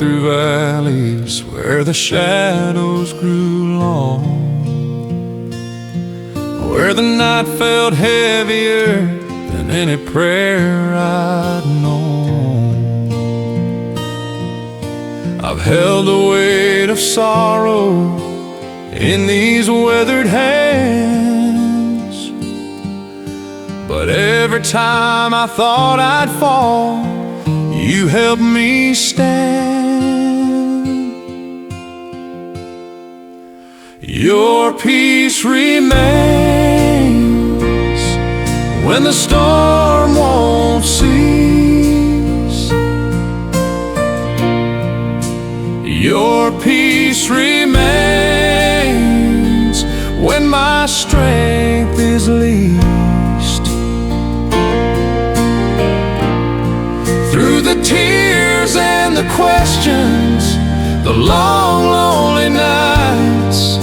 through valleys where the shadows grew long, where the night felt heavier than any prayer I'd known. I've held the weight of sorrow in these weathered hands, but every time I thought I'd fall, you helped me stand. Your peace remains when the storm won't cease. Your peace remains when my strength is least. Through the tears and the questions, the long, lonely nights,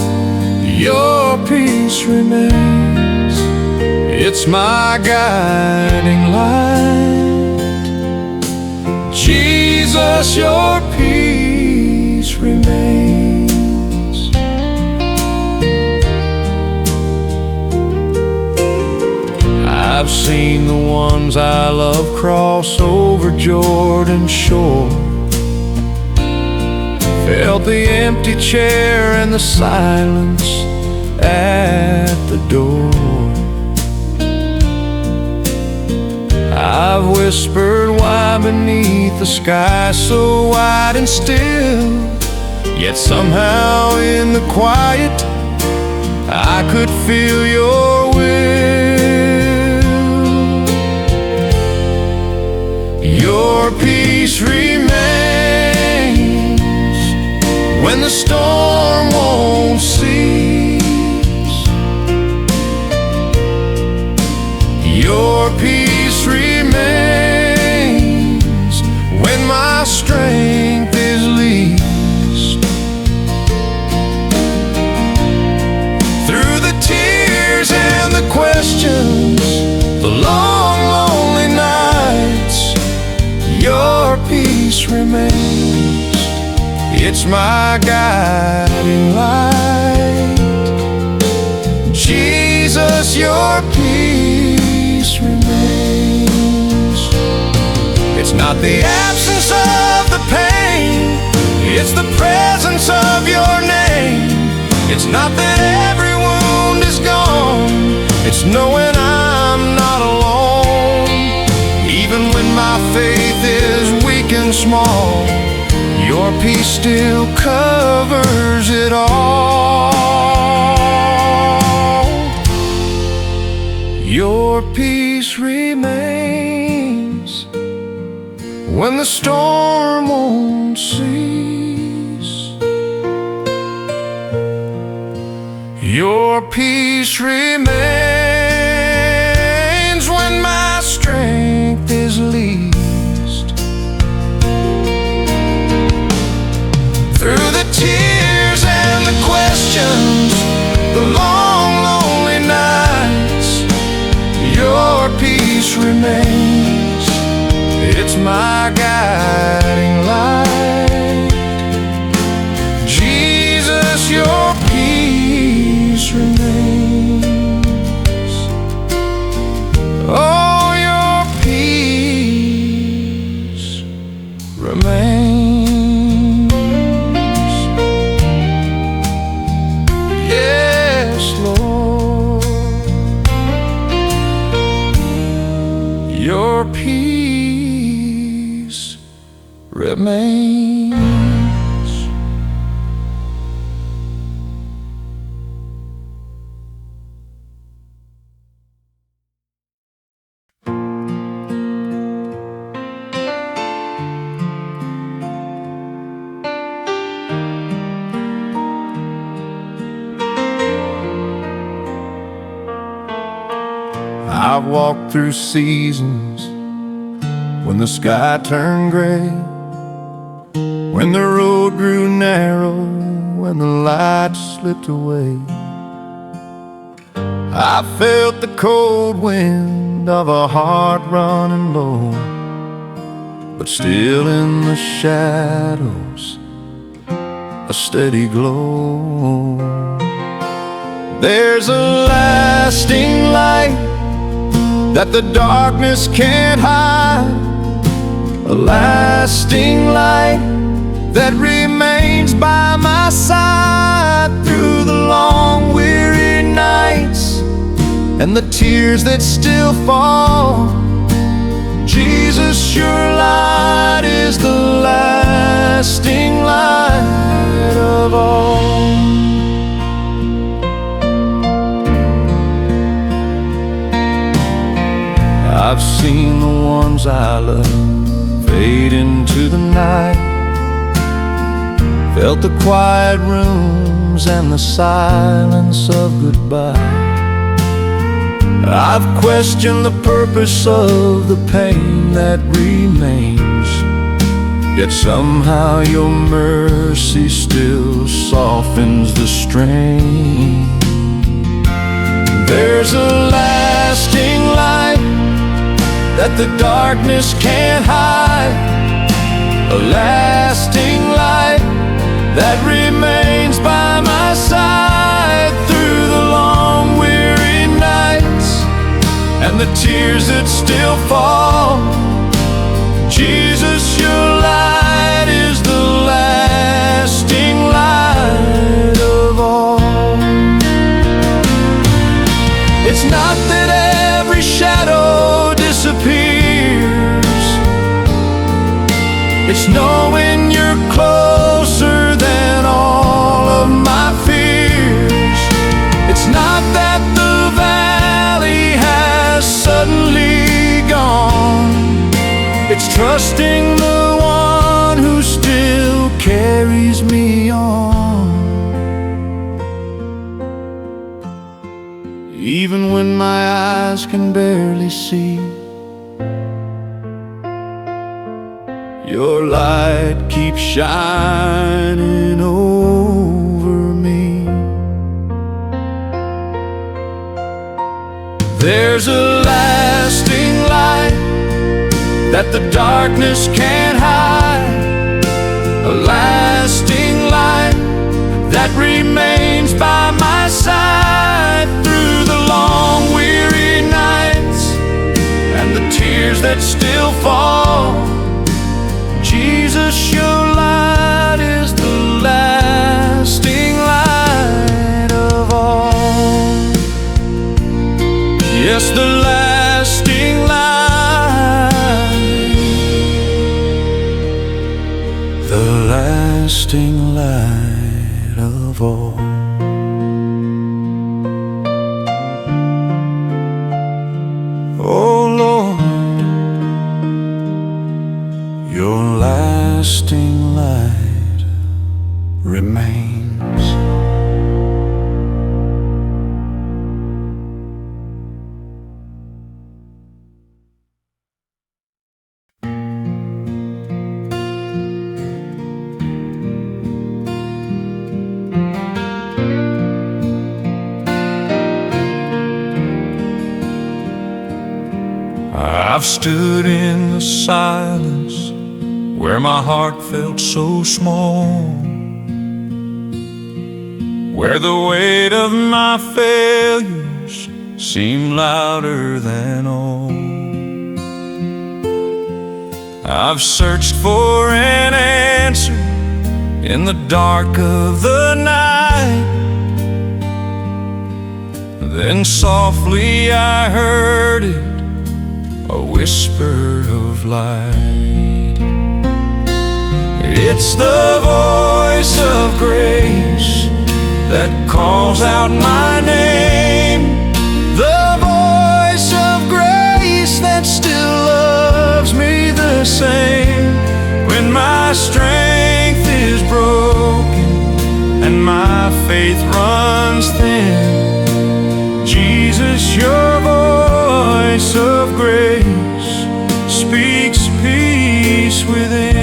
your peace remains. It's my guiding light. Jesus, your peace remains. I've seen the ones I love cross over Jordan's shore, felt the empty chair and the silence at the door. I've whispered why beneath the sky so wide and still, yet somehow in the quiet I could feel your will. Your peace remains when the storm won't cease. Your peace remains when my strength is least. Through the tears and the questions, the long, lonely nights, your peace remains. It's my guiding light. Jesus, your peace remains. It's not the absence of the pain, it's the presence of your name. It's not that every wound is gone, it's knowing I'm not alone. Even when my faith is weak and small, your peace still covers it all. Your peace remains when the storm won't cease. Your peace remains when my strength is least. Through the tears and the questions, the long, lonely nights, your peace remains. It's my guiding light. Jesus, your peace remains. Oh, your peace remains. Yes, Lord, your peace remains. I've walked through seasons when the sky turned gray, when the road grew narrow, when the light slipped away. I felt the cold wind of a heart running low, but still in the shadows, a steady glow. There's a lasting light that the darkness can't hide, a lasting light that remains by my side through the long weary nights and the tears that still fall. Jesus, your light is the lasting light of all. I've seen the ones I love fade into the night, felt the quiet rooms and the silence of goodbye. I've questioned the purpose of the pain that remains, yet somehow your mercy still softens the strain. There's a lasting light that the darkness can't hide, a lasting light that remains by my side through the long weary nights and the tears that still fall. Jesus, your light is the lasting light of all. It's not that every shadow disappears, it's knowing you're closer than all of my fears. It's not that the valley has suddenly gone, it's trusting the one who still carries me on. Even when my eyes can barely see, your light keeps shining over me. There's a lasting light that the darkness can't hide, a lasting light that remains by my side through the long weary nights and the tears that still fall. Jesus, your light is the lasting light of all. Yes, the lasting light, the lasting light of all. Oh Lord, your lasting light remains. I've stood in the silence where my heart felt so small, where the weight of my failures seemed louder than all. I've searched for an answer in the dark of the night, then softly I heard it, a whisper of light. It's the voice of grace that calls out my name, the voice of grace that still loves me the same. When my strength is broken and my faith runs thin, Jesus, your voice of grace speaks peace within.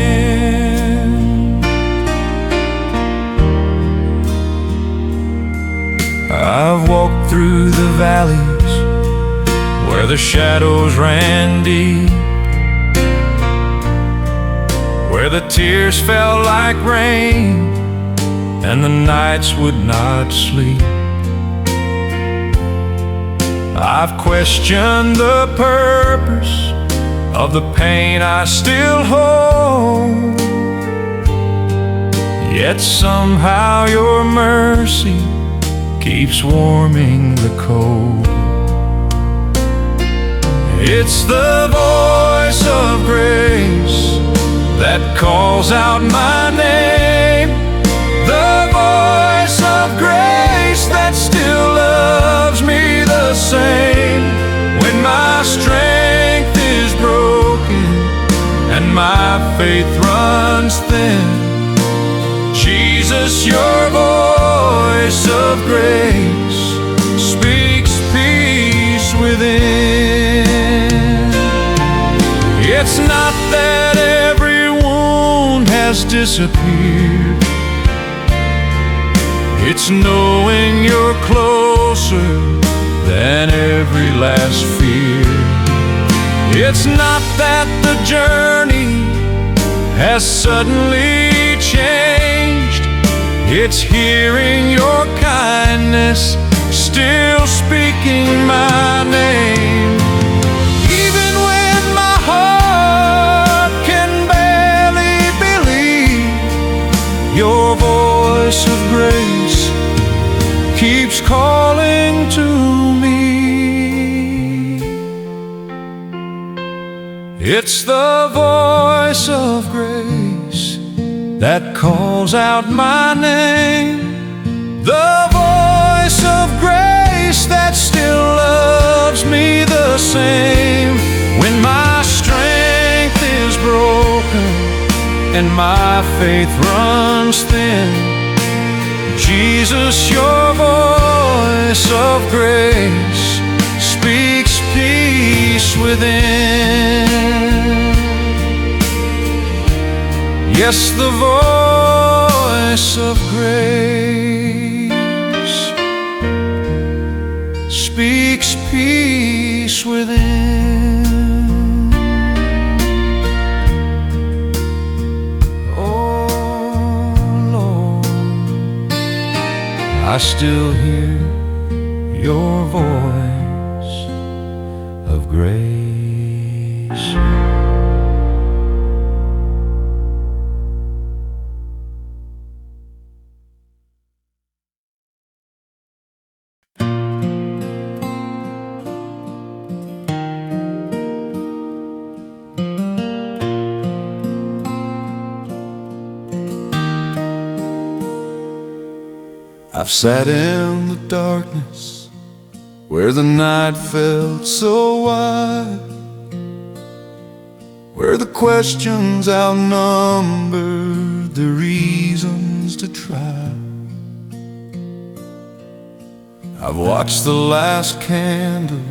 I've walked through the valleys where the shadows ran deep, where the tears fell like rain and the nights would not sleep. I've questioned the purpose of the pain I still hold, yet somehow your mercy keeps warming the cold. It's the voice of grace that calls out my name, the voice of grace that still loves me the same. When my strength is broken and my faith runs thin, Jesus, your voice of grace speaks peace within. It's not that every wound has disappeared, it's knowing you're closer than every last fear. It's not that the journey has suddenly changed, it's hearing your kindness still speaking my name. Even when my heart can barely believe, your voice of grace keeps calling to me. It's the voice of grace that calls out my name, the voice of grace that still loves me the same. When my strength is broken and my faith runs thin, Jesus, your voice of grace speaks peace within. Yes, the voice of grace speaks peace within. Oh Lord, I still hear your voice of grace. I've sat in the darkness where the night felt so wide, where the questions outnumbered the reasons to try. I've watched the last candle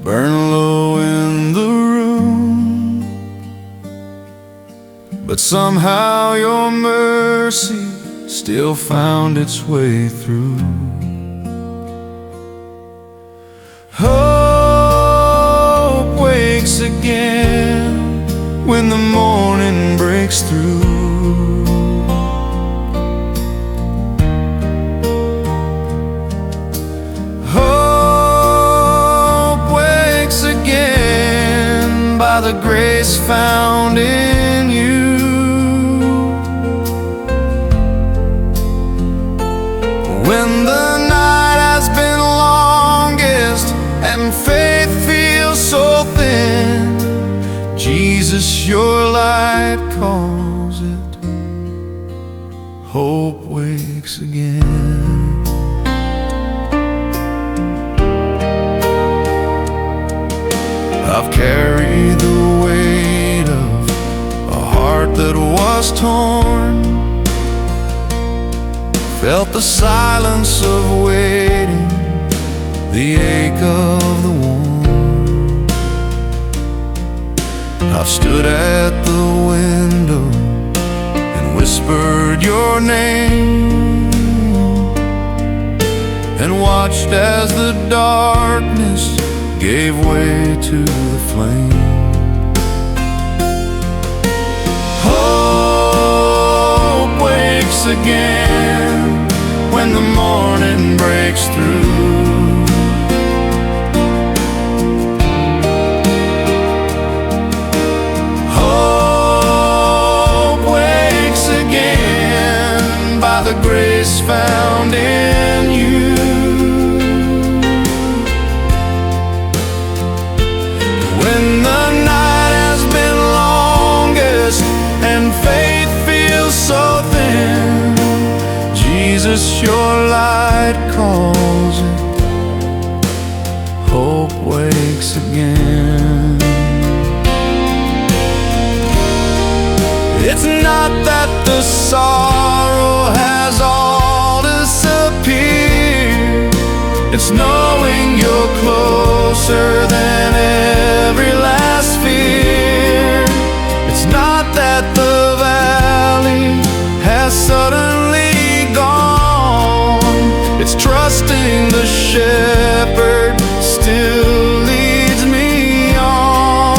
burn low in the room, but somehow your mercy still found its way through. Hope wakes again when the morning breaks through. Hope wakes again by the grace found in you. When the night has been longest and faith feels so thin, Jesus, your light calls it. Hope wakes again. I've carried the weight of a heart that was torn, felt the silence of waiting, the ache of the warm. I've stood at the window and whispered your name, and watched as the darkness gave way to the flame. Oh, again when the morning breaks through. Hope wakes again by the grace found in you. When the night has been longest and faith feels so thin, Jesus, your light calls it. Hope wakes again. It's not that the sorrow has all disappeared. It's knowing you're closer than every last fear. It's not that the valley has suddenly gone. It's trusting the shepherd still leads me on.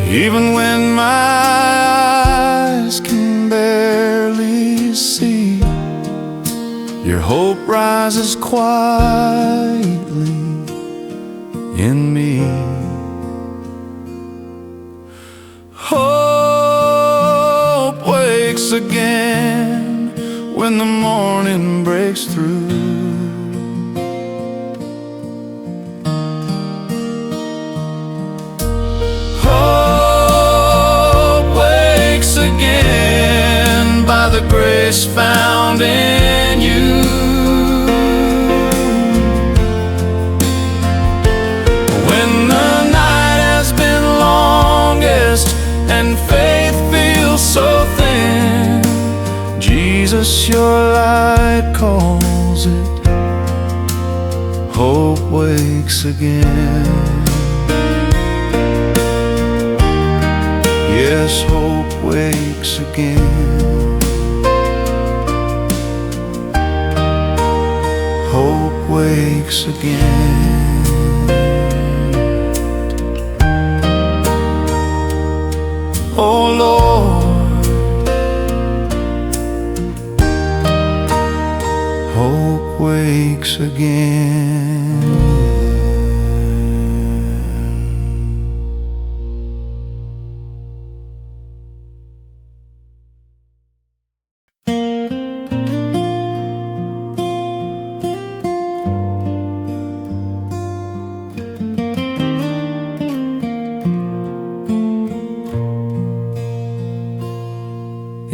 Even when my eyes can barely see, your hope rises quietly in me. Hope wakes again when the morning breaks through. Hope wakes again by the grace found in you. When the night has been longest and faith feels so thin, Jesus, your light calls it. Hope wakes again. Yes, hope wakes again. Hope wakes again. Oh Lord, hope wakes again.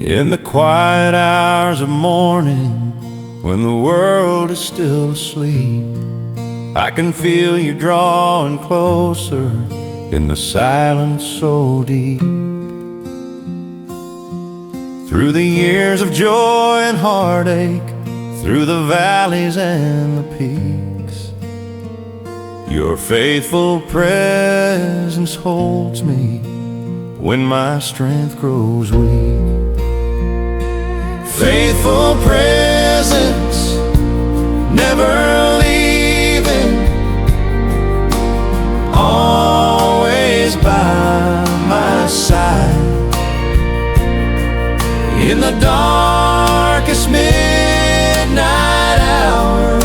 In the quiet hours of morning, when the world is still asleep, I can feel you drawing closer in the silence so deep. Through the years of joy and heartache, through the valleys and the peaks, your faithful presence holds me when my strength grows weak. Faithful presence, never leaving, always by my side. In the darkest midnight hour,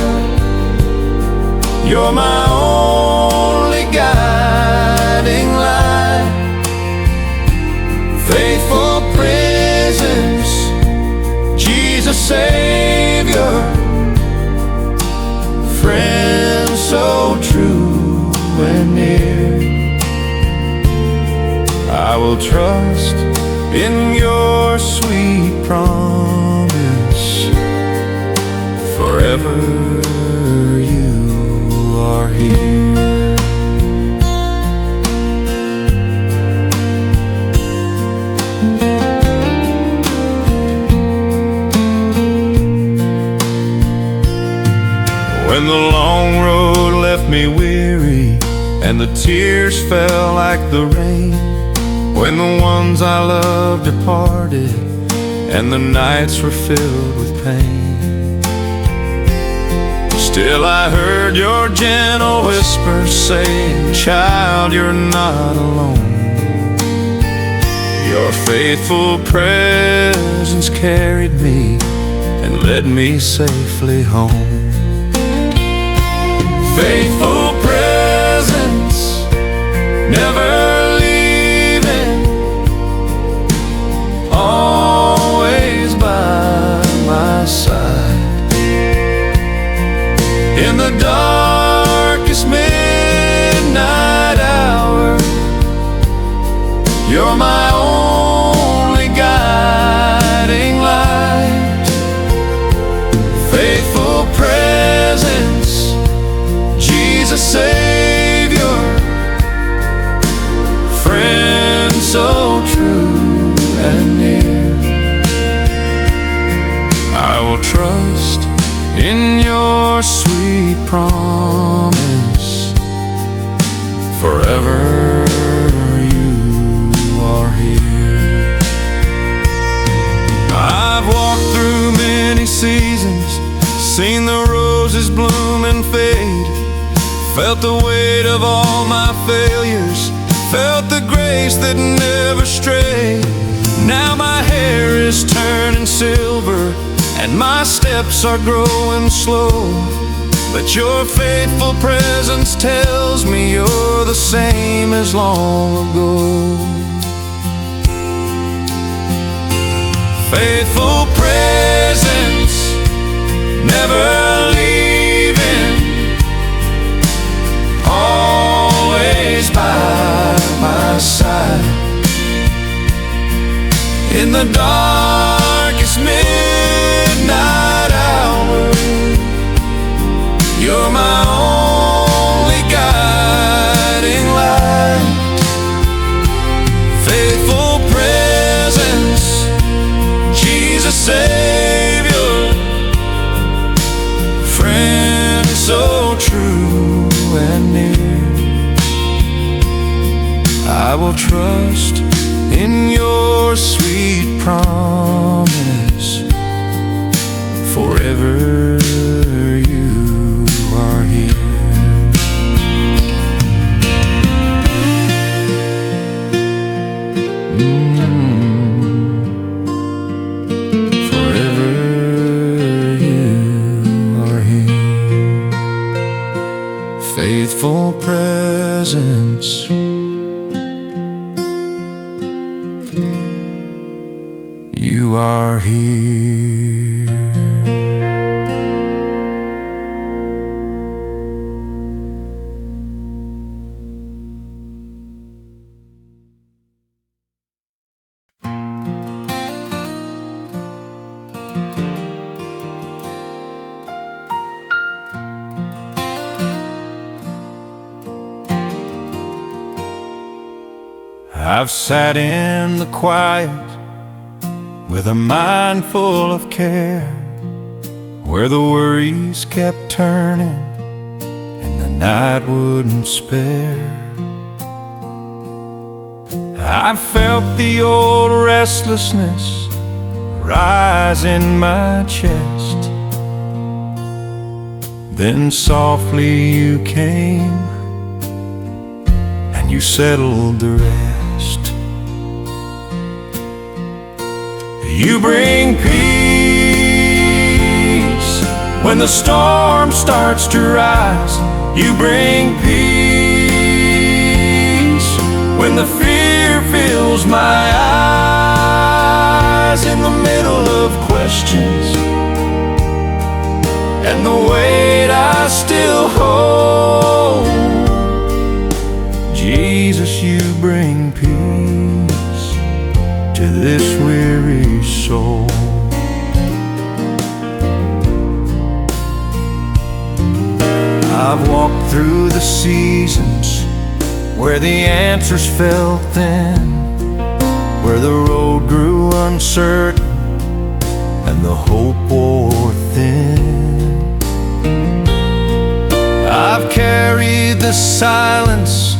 you're my only guiding light. Faithful presence, Jesus Savior, friend so true and near. I will trust in your sweet promise, forever you are here. When the long road left me weary and the tears fell like the rain, when the ones I loved departed and the nights were filled with pain, Still I heard your gentle whisper saying, child, you're not alone. Your faithful presence carried me and led me safely home. Faithful presence, never leaving, always by my side. In the darkest midnight hour, you're my only guiding light. Faithful presence, Jesus Savior, friend so true and near. I will trust in your sweet promise, forever you are here. I've walked through many seasons, seen the roses bloom and fade, felt the weight of all my failures, felt the grace that never strayed. Now my hair is turning silver and my steps are growing slow, but your faithful presence tells me you're the same as long ago. Faithful presence, never leaving, always by my side. In the darkest midnight hour, you're my only guiding light. Faithful presence, Jesus Savior, friend so true and near. I will trust in your sweet promise, forever you are here. Forever you are here. Faithful presence, you are here. I've sat in the quiet with a mind full of care, where the worries kept turning and the night wouldn't spare. I felt the old restlessness rise in my chest. Then softly you came and you settled the rest. You bring peace when the storm starts to rise. You bring peace when the fear fills my eyes. In the middle of questions and the weight I still hold, Jesus, you bring peace to this weary soul. I've walked through the seasons where the answers felt thin, where the road grew uncertain and the hope wore thin. I've carried the silence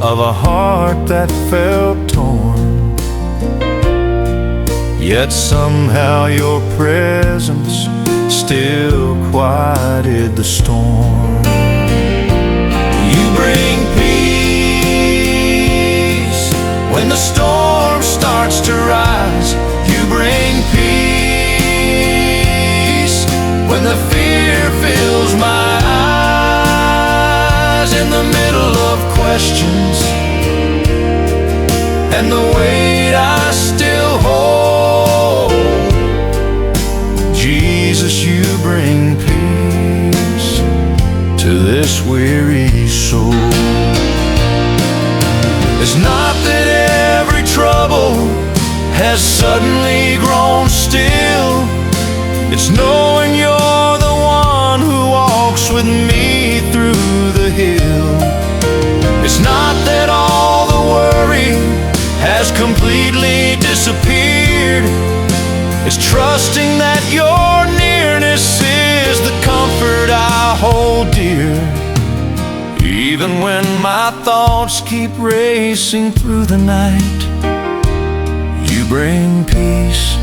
of a heart that felt torn, yet somehow your presence still quieted the storm. You bring peace when the storm starts to rise. You bring peace when the fear fills my eyes. In the middle of questions and the weight I still hold, Jesus, you bring peace to this weary soul. It's not that every trouble has suddenly grown still. It's knowing you're the one who walks with me through the hill. It's not that all the worry has completely disappeared. It's trusting that your nearness is the comfort I hold dear. Even when my thoughts keep racing through the night, you bring peace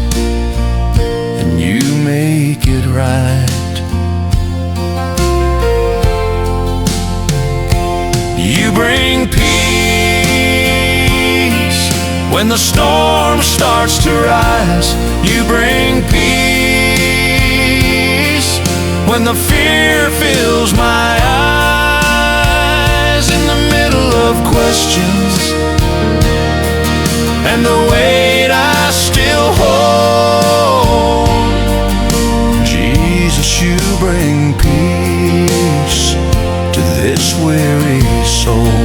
and you make it right. You bring peace when the storm starts to rise. You bring peace when the fear fills my eyes. In the middle of questions and the weight I still hold, Jesus, you bring peace to this weary soul.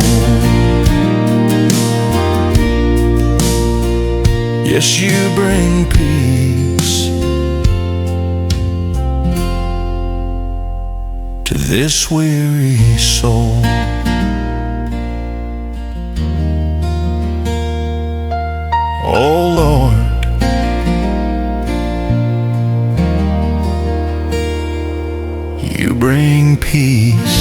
Yes, you bring peace to this weary soul. Oh Lord, you bring peace.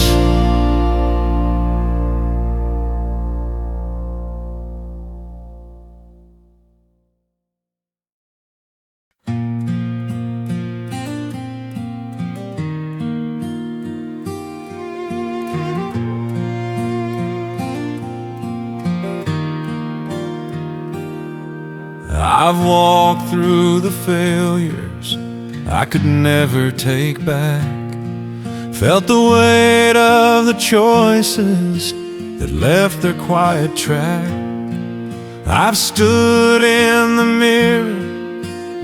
I've walked through the failures I could never take back, felt the weight of the choices that left their quiet track. I've stood in the mirror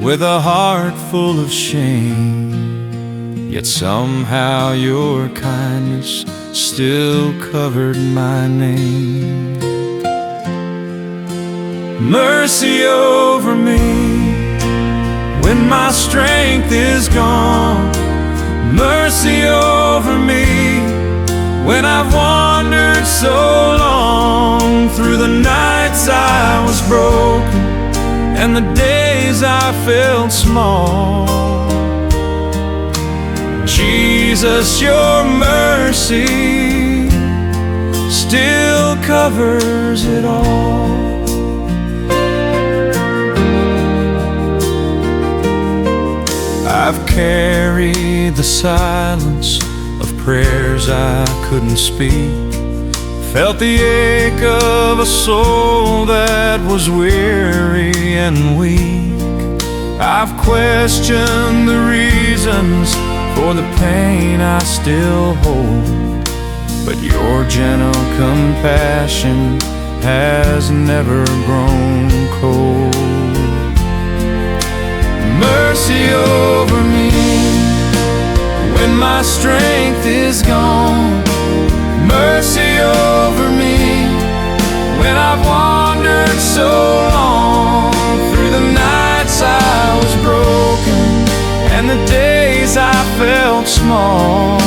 with a heart full of shame, yet somehow your kindness still covered my name. Mercy over me when my strength is gone. Mercy over me when I've wandered so long. Through the nights I was broken and the days I felt small, Jesus, your mercy still covers it all. I've carried the silence of prayers I couldn't speak, felt the ache of a soul that was weary and weak. I've questioned the reasons for the pain I still hold, but your gentle compassion has never grown cold. Mercy over me when my strength is gone. Mercy over me when I've wandered so long. Through the nights I was broken and the days I felt small,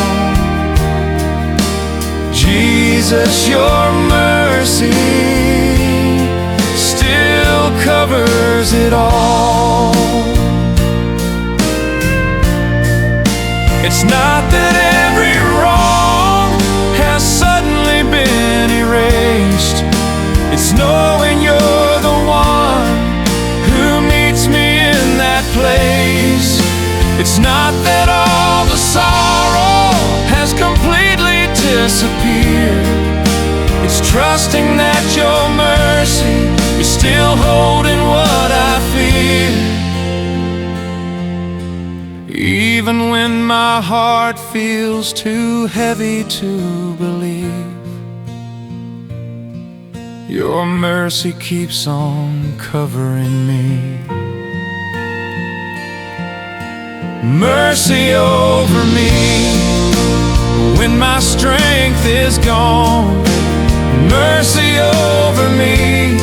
Jesus, your mercy still covers it all. It's not that every wrong has suddenly been erased. It's knowing you're the one who meets me in that place. It's not that disappear. It's trusting that your mercy is still holding what I fear. Even when my heart feels too heavy to believe, your mercy keeps on covering me. Mercy over me when my strength is gone. Mercy over me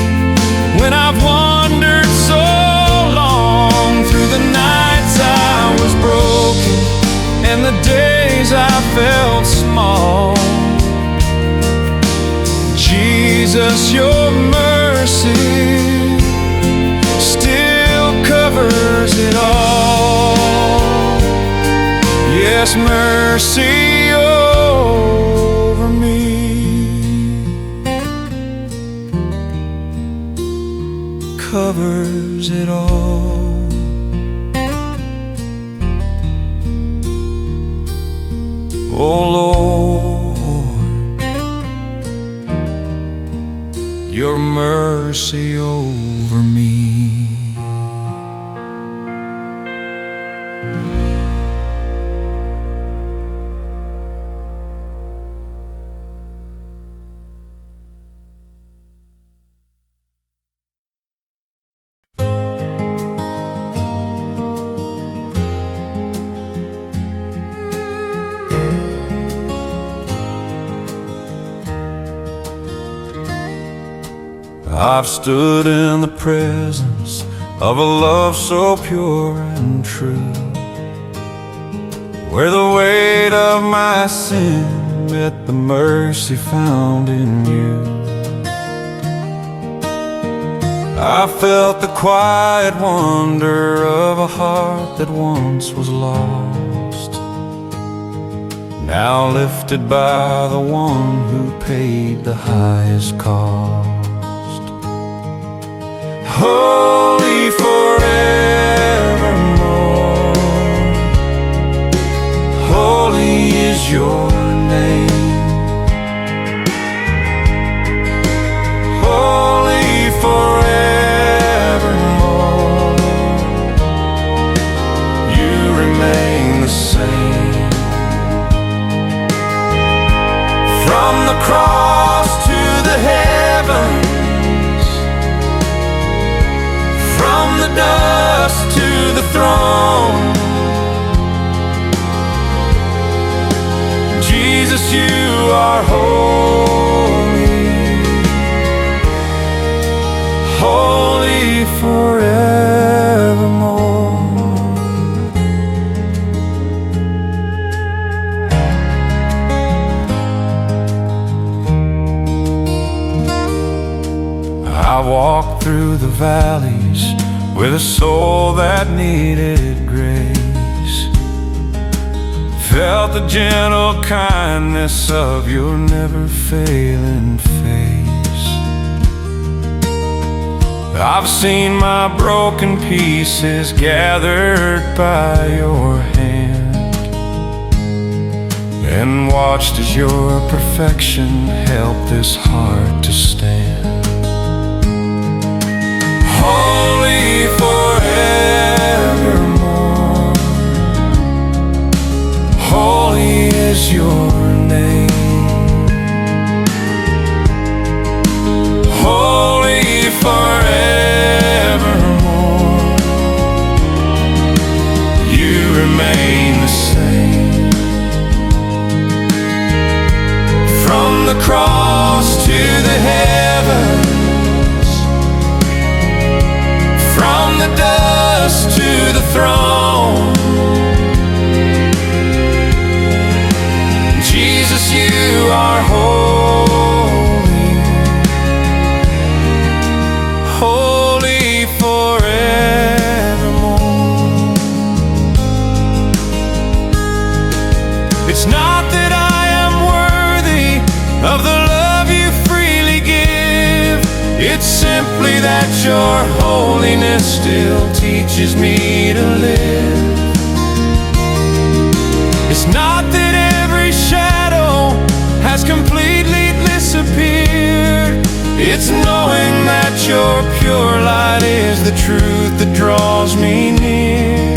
when I've wandered so long, through the nights I was broken and the days I felt small. Jesus, your mercy still covers it all. Yes, mercy over me covers it all. Oh Lord, your mercy over me. I've stood in the presence of a love so pure and true, where the weight of my sin met the mercy found in you. I felt the quiet wonder of a heart that once was lost, now lifted by the one who paid the highest cost. Holy forevermore, holy is your name. Holy forevermore, you remain the same. From the cross to the heavens, from the dust to the throne, Jesus, you are holy, holy forevermore. I walked through the valleys with a soul that needed grace, felt the gentle kindness of your never-failing face. I've seen my broken pieces gathered by your hand, and watched as your perfection helped this heart to stand. Holy forevermore, holy is your name. Holy forevermore, you remain the same. From the cross to the heavens, from the dust to the throne, Jesus, you are holy, holy forevermore. It's not that I am worthy of the love you freely give, it's simply that your holiness still teaches me to live. It's not that every shadow has It's knowing that your pure light is the truth that draws me near.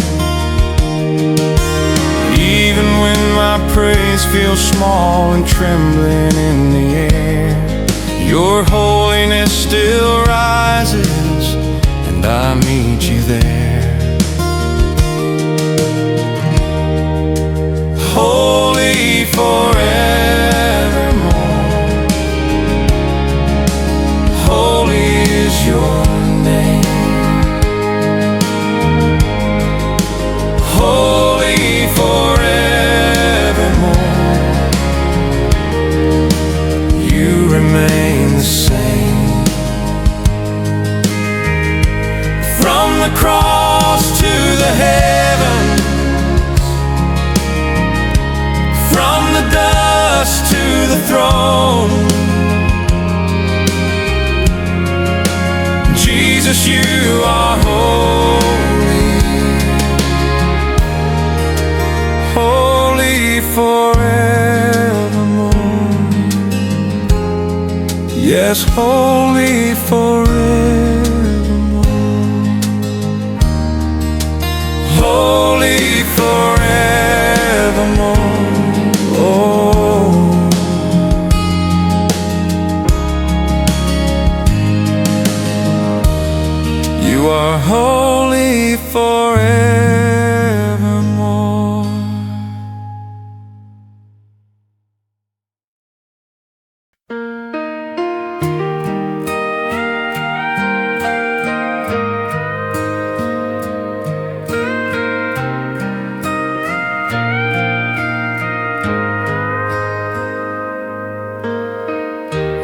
Even when my praise feels small and trembling in the air, your holiness still rises, and I meet you there. Holy forevermore, holy is your name. Holy forevermore, you remain the same. From the cross to the heavens, from the dust to the throne, Jesus, you are holy, holy forevermore. Yes, holy forevermore, holy forevermore. Oh, you are holy forevermore.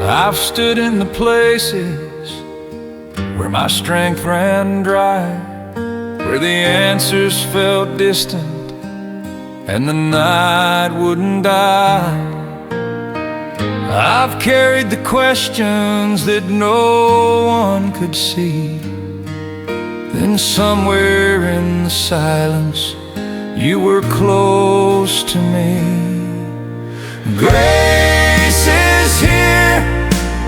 I've stood in the places where my strength ran dry, where the answers felt distant and the night wouldn't die. I've carried the questions that no one could see. Then somewhere in the silence, you were close to me. Grace is here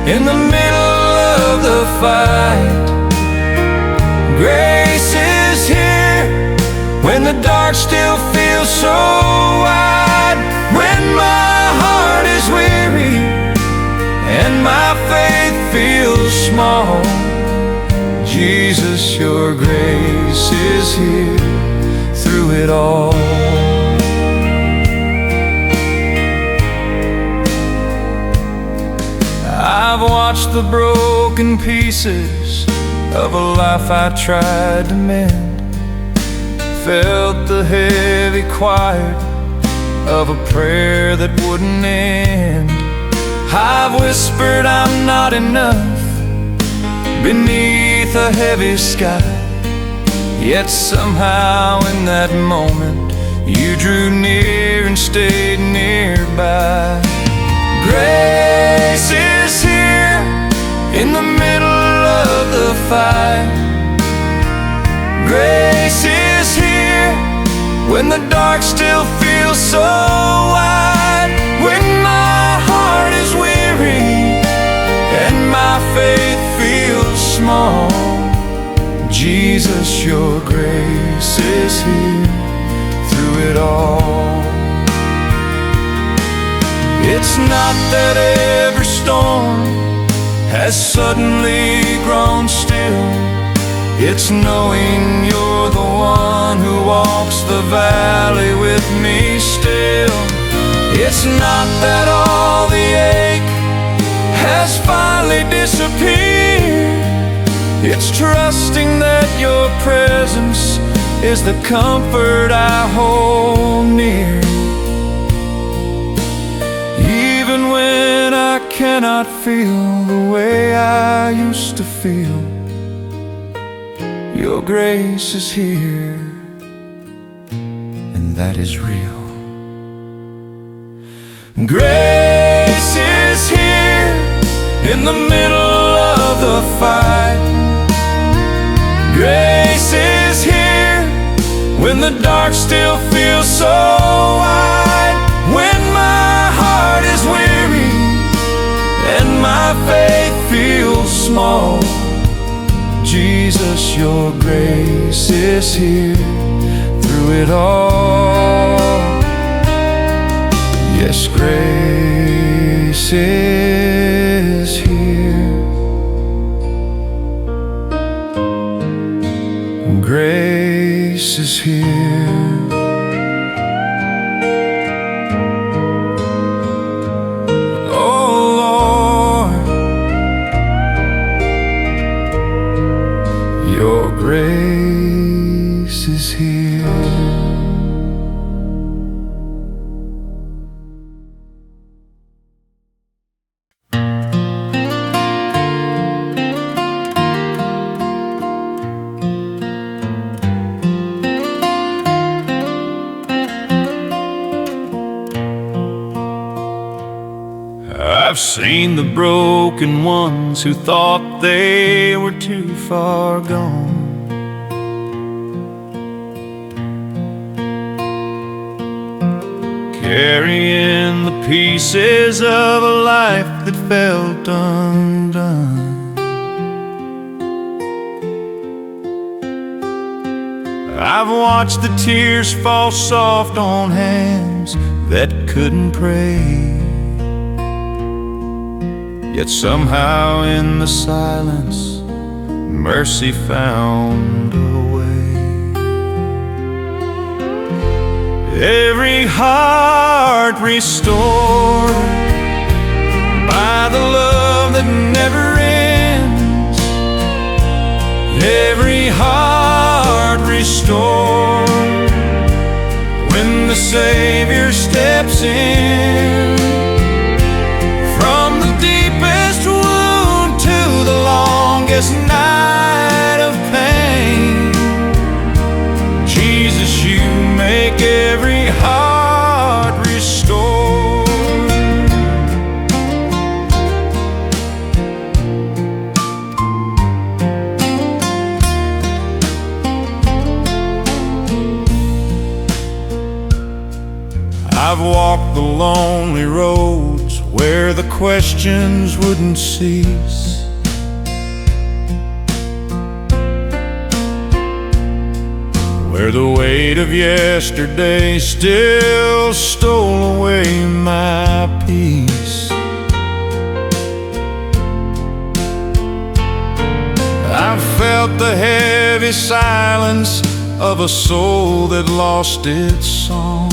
in the middle of the fight. Grace is here when the dark still feels so wide. When my heart is weary and my faith feels small, Jesus, your grace is here through it all. I've watched the broken pieces of a life I tried to mend, felt the heavy quiet of a prayer that wouldn't end. I've whispered I'm not enough beneath a heavy sky, yet somehow in that moment you drew near and stayed nearby. Grace is here in the middle of the fight. Grace is here when the dark still feels so wide. When my heart is weary and my faith feels small, Jesus, your grace is here through it all. It's not that every storm has suddenly grown still. It's knowing you're the one who walks the valley with me still. It's not that all the ache has finally disappeared. It's trusting that your presence is the comfort I hold near. Even when I cannot feel the way I used to feel, your grace is here, and that is real. Grace is here in the middle of the fight. Grace is here when the dark still feels so wide. When my heart is weary and my faith feels yes, your grace is here through it all. Yes, grace is here. Grace is here. Your grace is here. I've seen the broken ones who thought they were too far gone, carrying the pieces of a life that felt undone. I've watched the tears fall soft on hands that couldn't pray, yet somehow in the silence, mercy found a way. Every heart restored by the love that never ends. Every heart restored when the Savior steps in. From the deepest wound to the longest night of pain, Jesus, you make every heart restore. I've walked the lonely roads where the questions wouldn't cease, where the weight of yesterday still stole away my peace. I've felt the heavy silence of a soul that lost its song,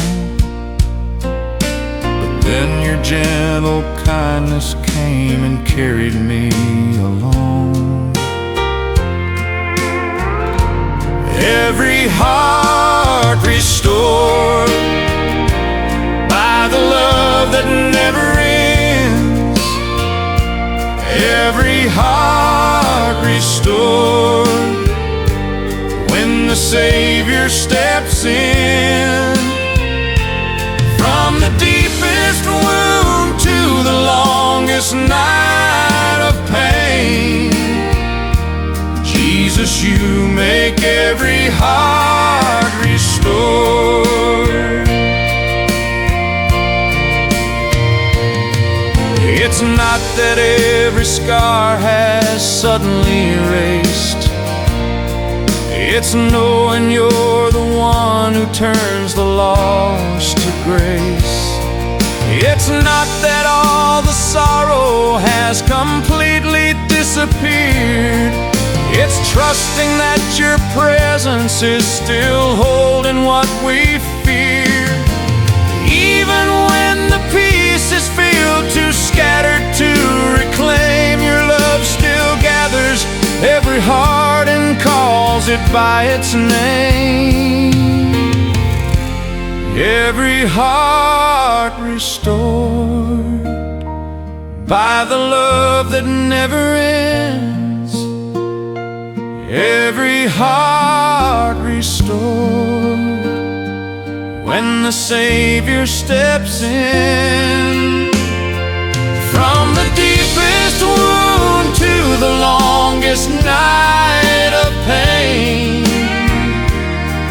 but then your gentle kindness came and carried me along. Every heart restored by the love that never ends. Every heart restored when the Savior steps in. From the deepest wound to the longest night of pain, Jesus, you make every heart restore. It's not that every scar has suddenly erased, it's knowing you're the one who turns the lost to grace. It's not that all the sorrow has completely disappeared, it's trusting that your presence is still holding what we fear. Even when the pieces feel too scattered to reclaim, your love still gathers every heart and calls it by its name. Every heart restored by the love that never ends. Every heart restored when the Savior steps in. From the deepest wound to the longest night of pain,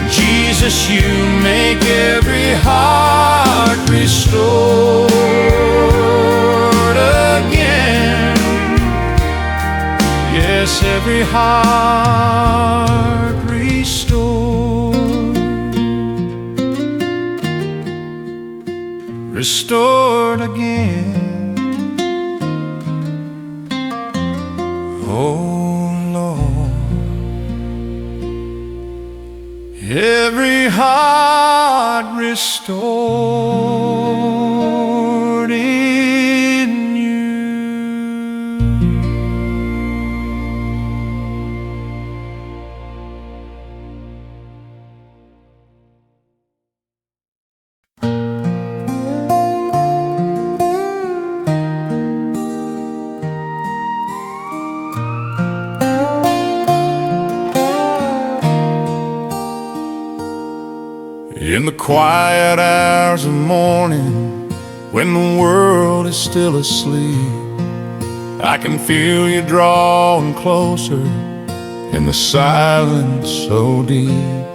Jesus, you make every heart restored again. Yes, every heart restored, restored again. Oh Lord, every heart restored in you. In the quiet hours of morning, when the world is still asleep, I can feel you drawing closer in the silence so deep.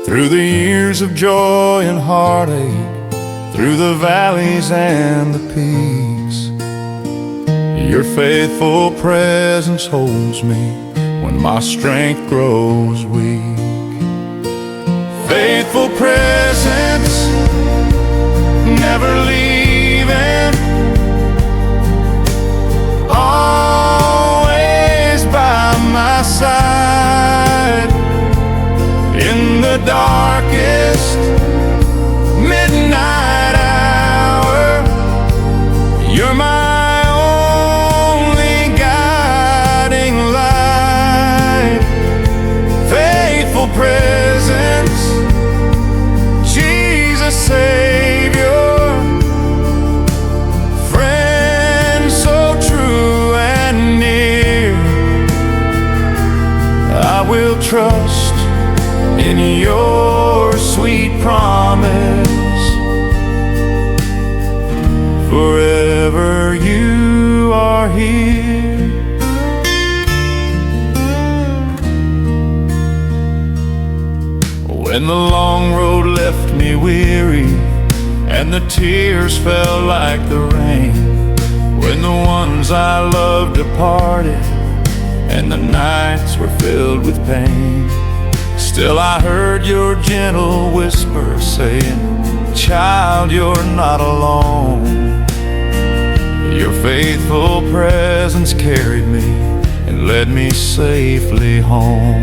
Through the years of joy and heartache, through the valleys and the peaks, your faithful presence holds me when my strength grows weak. Faithful presence, never leaving, always by my side. In the darkest midnight hour, you're my only guiding light. Faithful presence, Savior, friend so true and near, I will trust in your sweet promise. Forever you are here. When the long road left me weary and the tears fell like the rain, when the ones I loved departed and the nights were filled with pain, still I heard your gentle whisper saying, child, you're not alone. Your faithful presence carried me and led me safely home.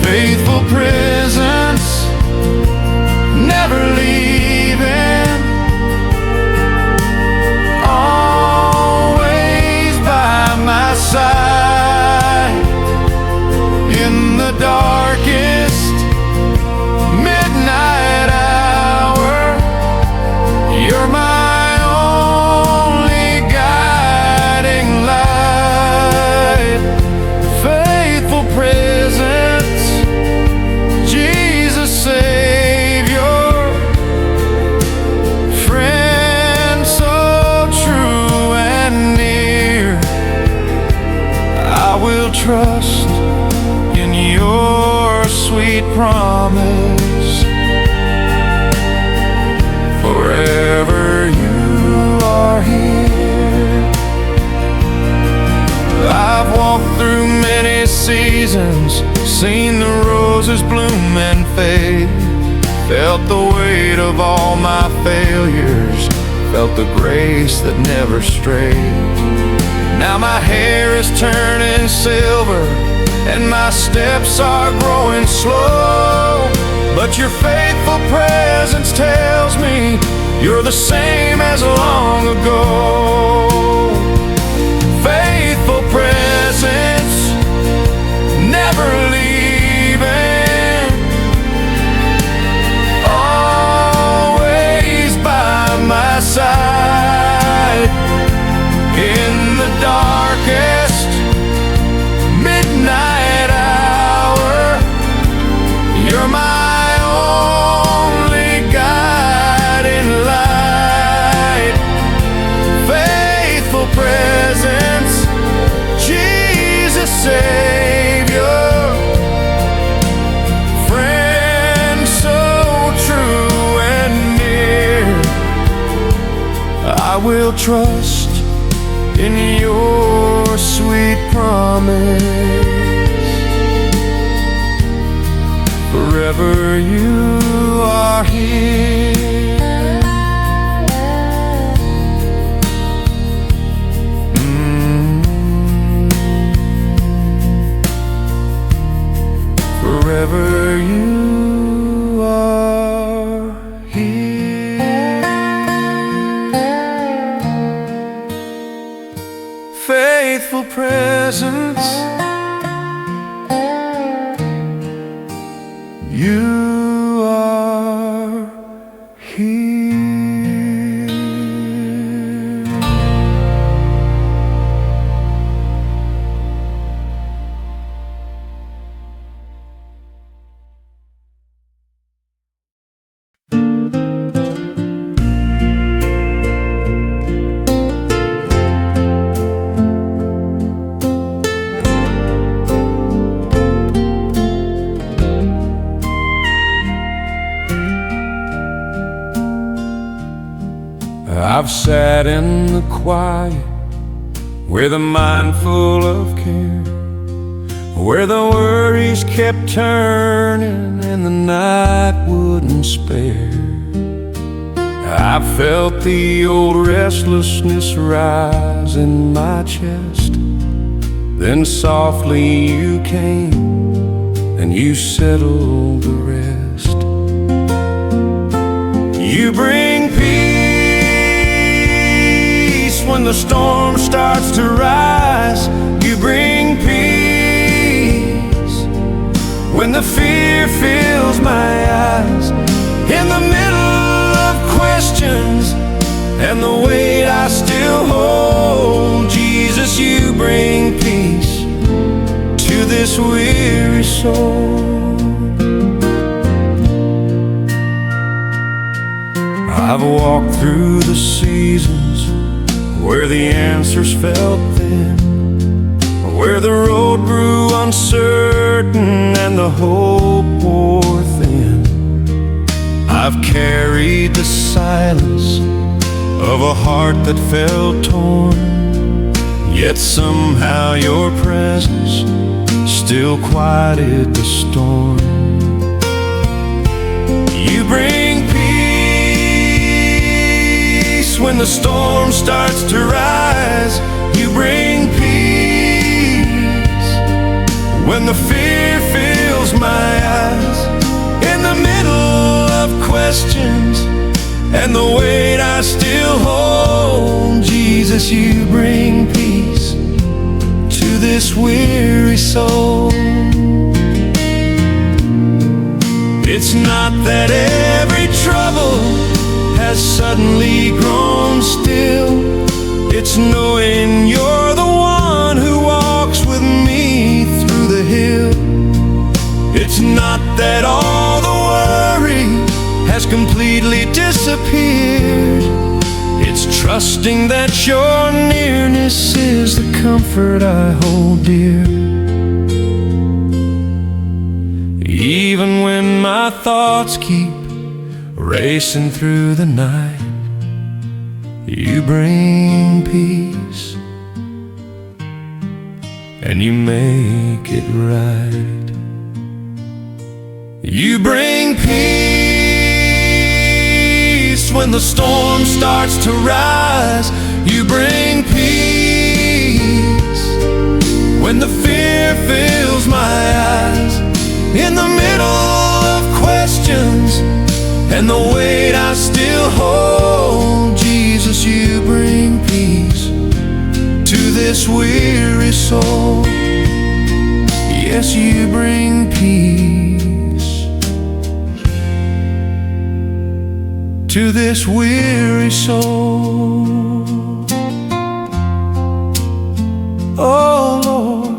Faithful presence, never leaving, always by my side. In the darkest midnight hour, you're my only guiding light. Faithful presence, Jesus Savior, friend so true and near, I will trust in your sweet promise. Forever you are here. I've walked through many seasons, seen the roses bloom and fade, felt the weight of all my failures, felt the grace that never strayed. Now my hair is turning silver and my steps are growing slow, but your faithful presence tells me you're the same as long ago. Faithful presence, never leaving, always by my side. In the darkest midnight hour, you're my only guiding light. Faithful presence, Jesus Savior, friend so true and near, I will trust in your sweet presence. You are here. I've sat in the quiet with a mind full of care, where the worries kept turning and the night wouldn't spare. I felt the old restlessness rise in my chest. Then softly you came and you settled the rest. You bring peace when the storm starts to rise. You bring peace when the fear fills my eyes. In the middle of questions and the weight I still hold, Jesus, you bring peace to this weary soul. I've walked through the seasons where the answers felt thin, where the road grew uncertain and the hope wore thin. I've carried the silence of a heart that felt torn, yet somehow your presence still quieted the storm. You bring peace when the storm starts to rise. You bring peace when the fear fills my eyes. In the middle of questions and the weight I still hold, Jesus, you bring peace to this weary soul. It's not that every trouble has suddenly grown still. It's knowing you're the one who walks with me through the hill. It's not that all the worry has completely disappeared. It's trusting that your nearness is the comfort I hold dear. Even when my thoughts keep racing through the night, you bring peace and you make it right. You bring peace when the storm starts to rise. You bring peace when the fear fills my eyes. In the middle of questions and the weight I still hold, Jesus, you bring peace to this weary soul. Yes, you bring peace to this weary soul. Oh Lord,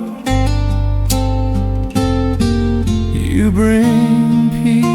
you bring peace.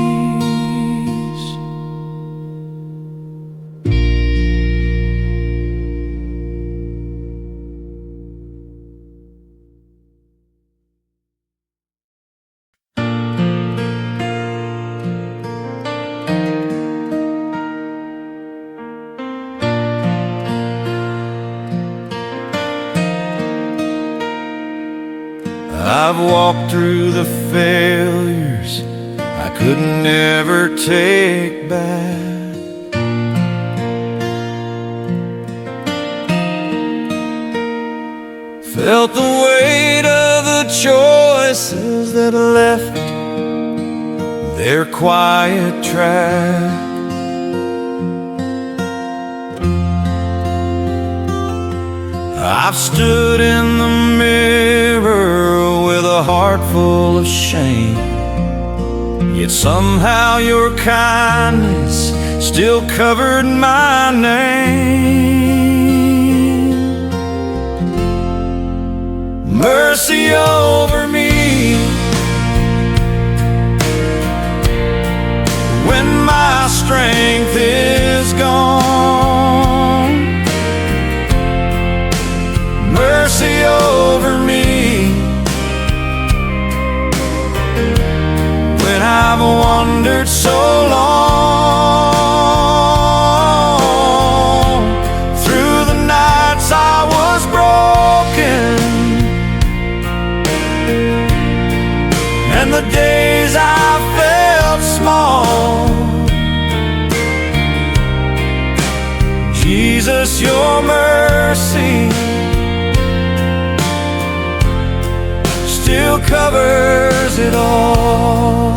I've walked through the failures I could never take back. Felt the weight of the choices that left their quiet track. I've stood in the mirror heart full of shame. Yet somehow your kindness still covered my name. Mercy over me when my strength is gone. Mercy over me when I've wandered so long. Through the nights I was broken, and the days I felt small. Jesus, your mercy still covers it all.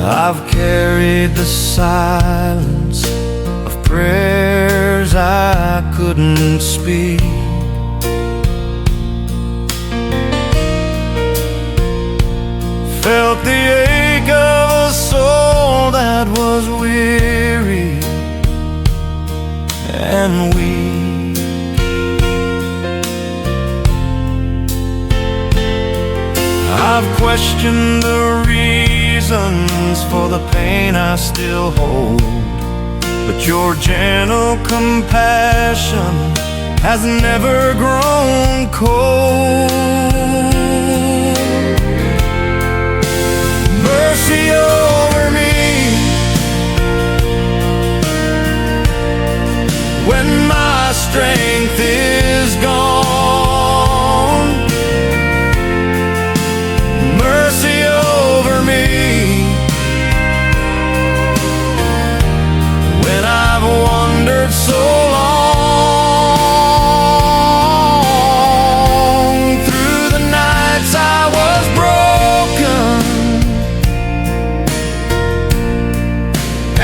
I've carried the silence of prayers I couldn't speak. Felt the ache of a soul that was weary and weak. I've questioned the reasons for the pain I still hold, but your gentle compassion has never grown cold. Mercy over me when my strength is gone. Mercy over me when I've wandered so long. Through the nights I was broken,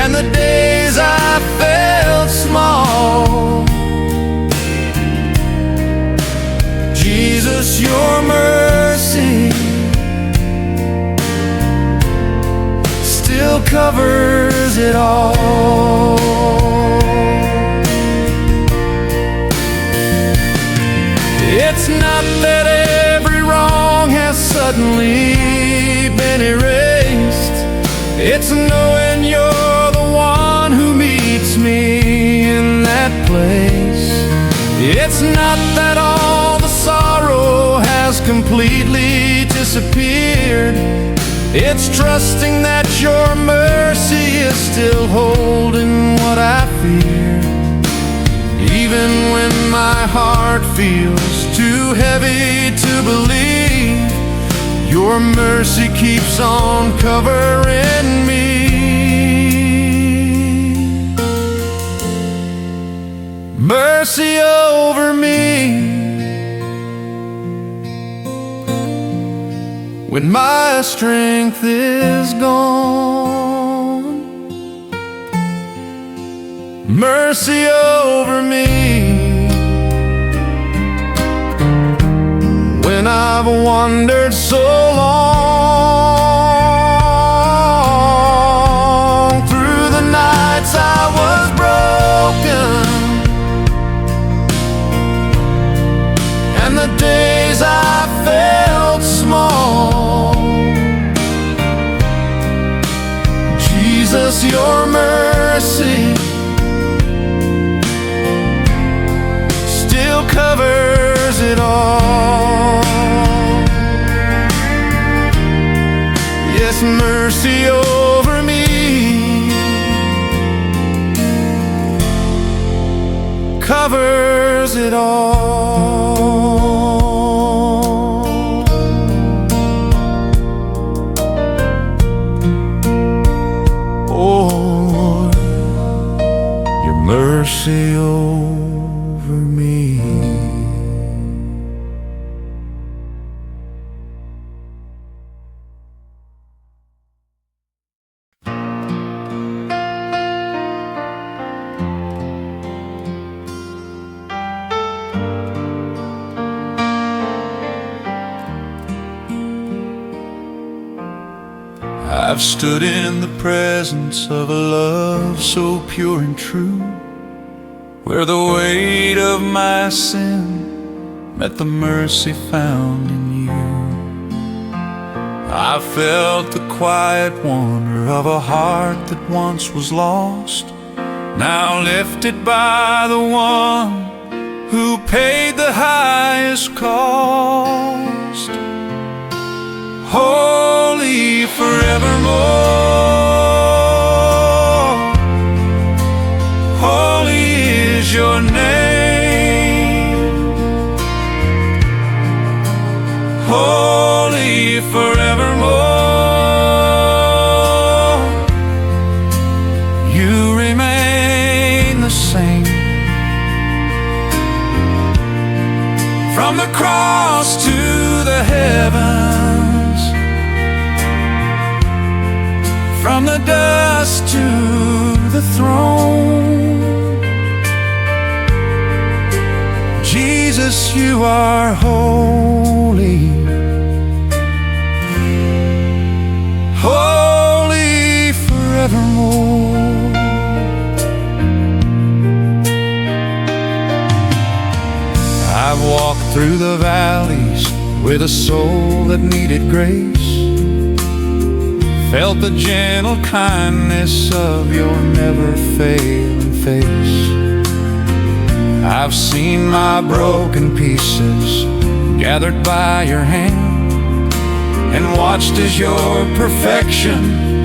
and the days I felt small. Jesus, your mercy still covers it all. It's not that every wrong has suddenly been erased. It's knowing you're the one who meets me in that place. It's not that all the sorrow has completely disappeared. It's trusting that your mercy is still holding what I fear. Even when my heart feels too heavy to believe, your mercy keeps on covering me. Mercy over me when my strength is gone. Mercy over me when I've wandered so long. Through the nights I was broken, and the days I felt small. Jesus, your mercy still covers it all. Yes, mercy over me covers it all. Oh, your mercy over me. I've stood in the presence of a love so pure and true, where the weight of my sin met the mercy found in you. I felt the quiet wonder of a heart that once was lost, now lifted by the one who paid the highest cost. Holy forevermore, holy is your name. Holy forevermore, you remain the same. From the cross to the heavens, from the dust to the throne, Jesus, you are holy. Holy forevermore. I've walked through the valleys with a soul that needed grace, felt the gentle kindness of your never-failing face. I've seen my broken pieces gathered by your hand, and watched as your perfection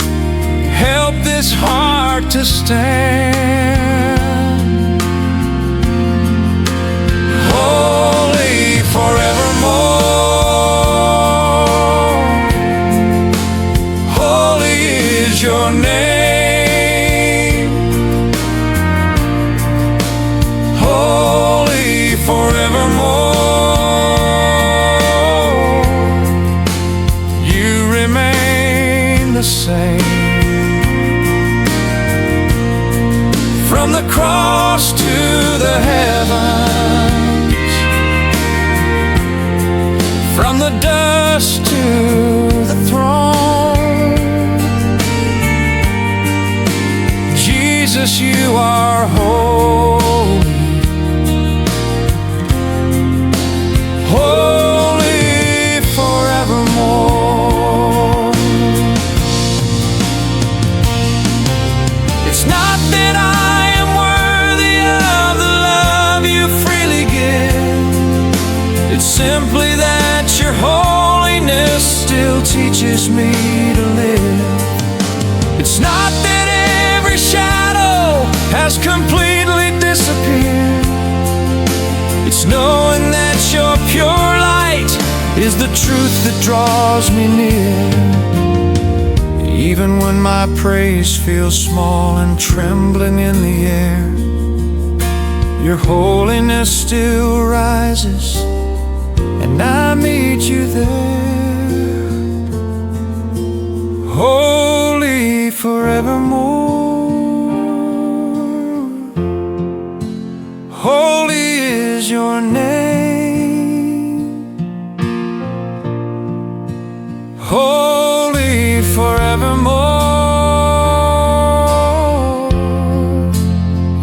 helped this heart to stand. Holy forevermore, holy is your name. Holy forevermore, the same. From the cross to the heavens, from the dust to the throne, Jesus, you are holy. Holy forevermore. It's not that I am worthy of the love you freely give, it's simply that your holiness still teaches me to live. It's not that every shadow has completely disappeared, it's knowing that your pure light is the truth that draws me near. Even when my praise feels small and trembling in the air, your holiness still rises, and I meet you there. Holy forevermore, holy is your name. Holy forevermore,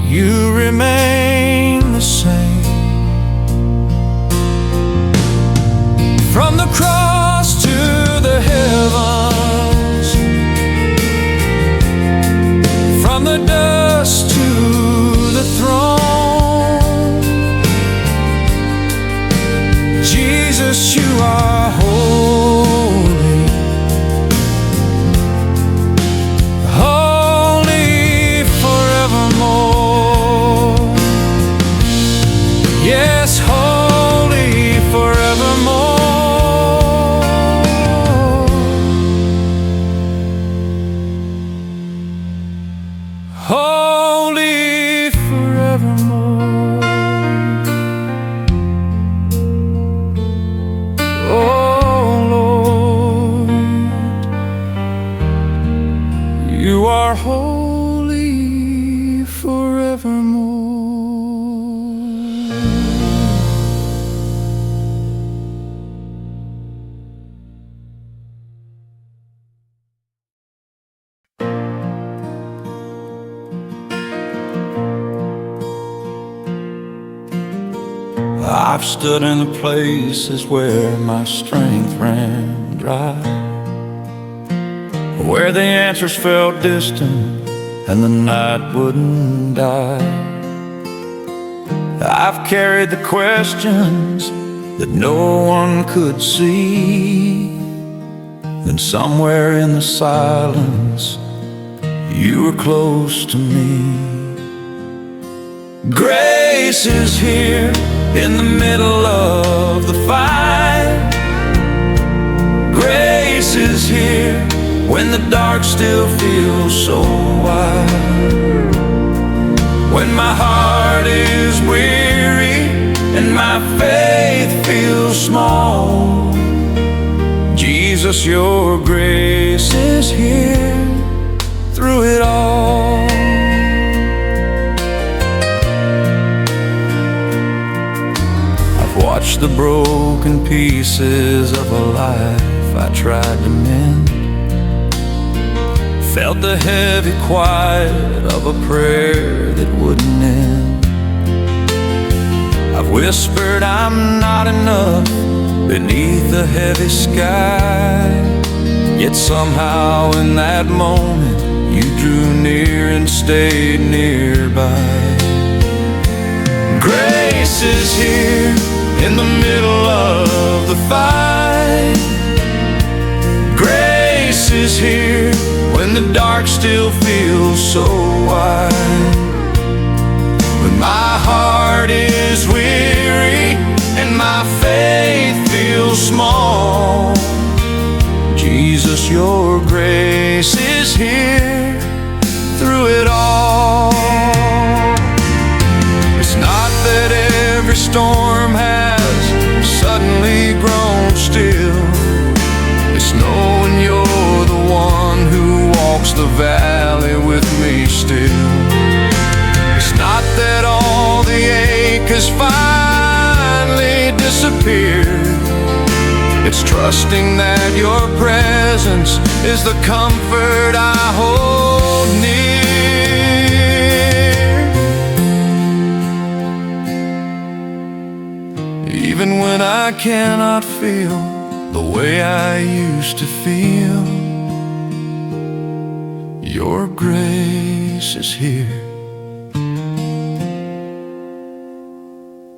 you remain the same. From the cross to the heavens, from the dust to the throne, Jesus, you are holy. Yes, holy forevermore. Holy forevermore. I've stood in the places where my strength ran dry, where the answers felt distant and the night wouldn't die. I've carried the questions that no one could see, then somewhere in the silence you were close to me. Grace is here in the middle of the fight. Grace is here when the dark still feels so wide. When my heart is weary and my faith feels small, Jesus, your grace is here through it all. I've watched the broken pieces of a life I tried to mend, felt the heavy quiet of a prayer that wouldn't end. I've whispered I'm not enough beneath the heavy sky, yet somehow in that moment you drew near and stayed nearby. Grace is here in the middle of the fight. Grace is here when the dark still feels so wide. When my heart is weary and my faith feels small, Jesus, your grace is here through it all. It's not that every storm has suddenly grown still. It's knowing you're the one who walks the valley with me still. It's not that all the ache has finally disappeared. It's trusting that your presence is the comfort I hold near. Even when I cannot feel the way I used to feel, your grace is here,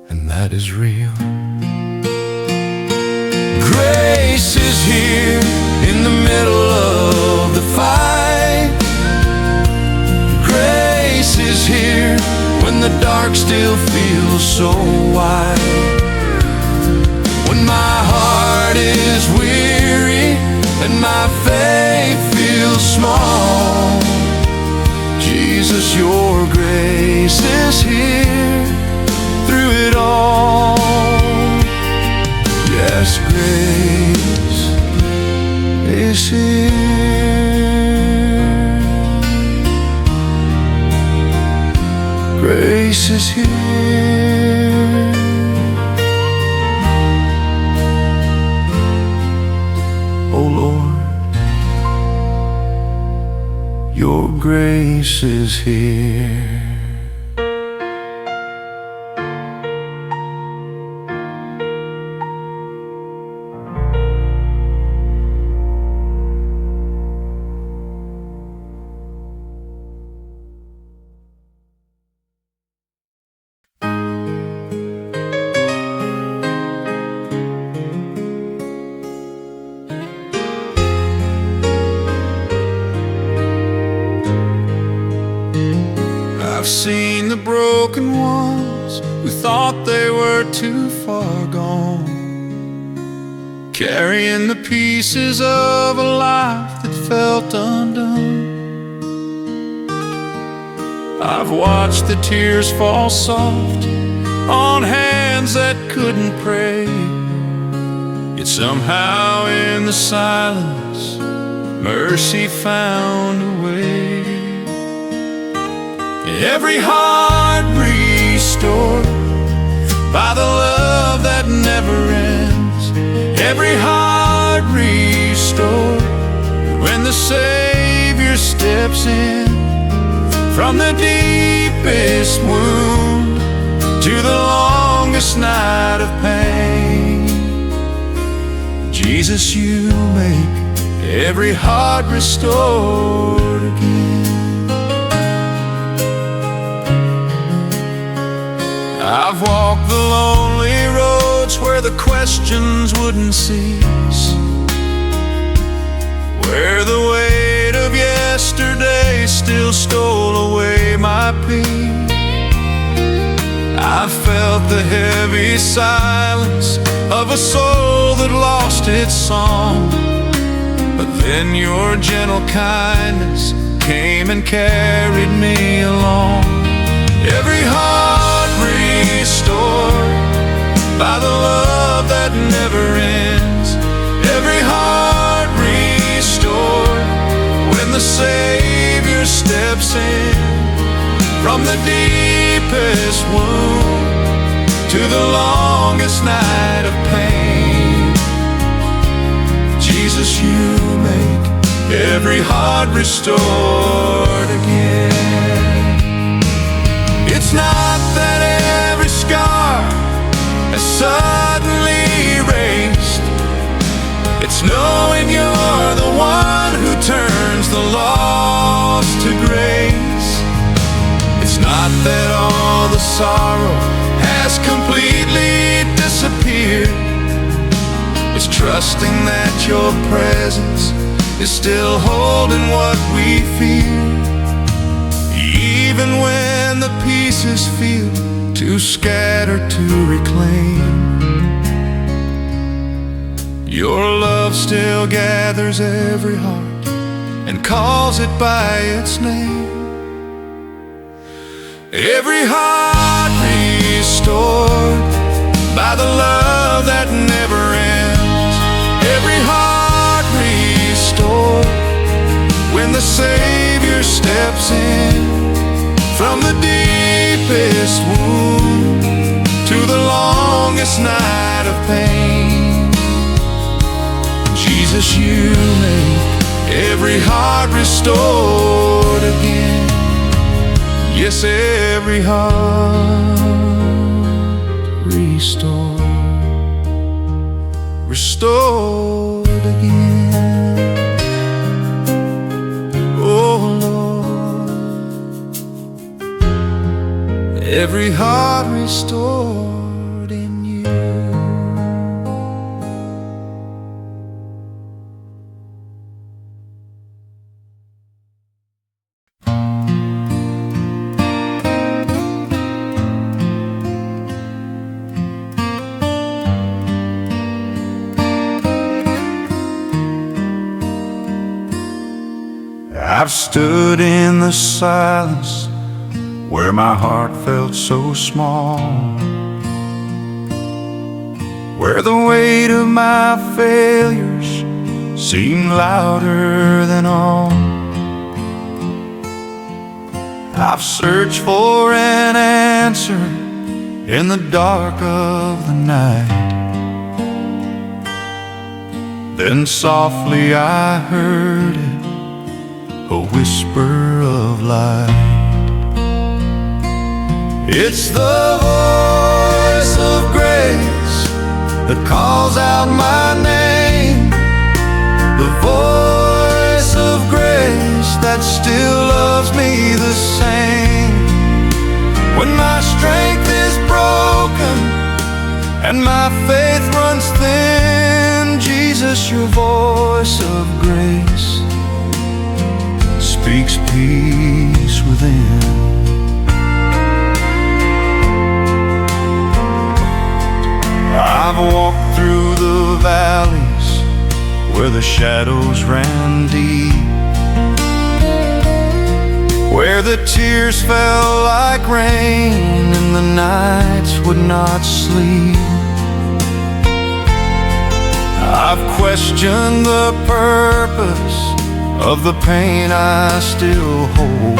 and that is real. Grace is here in the middle of the fight. Grace is here when the dark still feels so wide. When my heart is weary and my faith feels small, Jesus, your grace is here through it all. Yes, grace is here. Grace is here. Oh Lord, your grace is here. I've seen the broken ones who thought they were too far gone, carrying the pieces of a life that felt undone. I've watched the tears fall soft on hands that couldn't pray, yet somehow in the silence mercy found a way. Every heart restored by the love that never ends. Every heart restored when the Savior steps in. From the deepest wound to the longest longest night of pain. Jesus, you make every heart restored again. I've walked the lonely roads where the questions wouldn't cease, where the weight of yesterday still stole away my peace. I felt the heavy silence of a soul that lost its song, but then your gentle kindness came and carried me along. Every heart restored by the love that never ends. Every heart restored when the Savior steps in. From the deepest wound to the longest night of pain, Jesus, you make every heart restored again. It's not that every scar is suddenly erased. It's knowing you're the one who turns the lost to grace. It's not that all the sorrow has completely disappeared. It's trusting that your presence is still holding what we fear. Even when the pieces feel too scattered to reclaim, your love still gathers every heart and calls it by its name. Every heart restored by the love that never ends. Every heart restored when the Savior steps in. From the deepest wound to the longest night of pain, Jesus, you make every heart restored again. Yes, every heart restored, restored again. Oh Lord, every heart restored in you. I've stood in the silence where my heart felt so small, where the weight of my failures seemed louder than all. I've searched for an answer in the dark of the night. Then softly I heard it, a whisper of light. It's the voice of grace that calls out my name, the voice of grace that still loves me the same. When my strength is broken and my faith runs thin, Jesus, your voice of grace speaks peace within. I've walked through the valleys where the shadows ran deep, where the tears fell like rain and the nights would not sleep. I've questioned the purpose of the pain I still hold,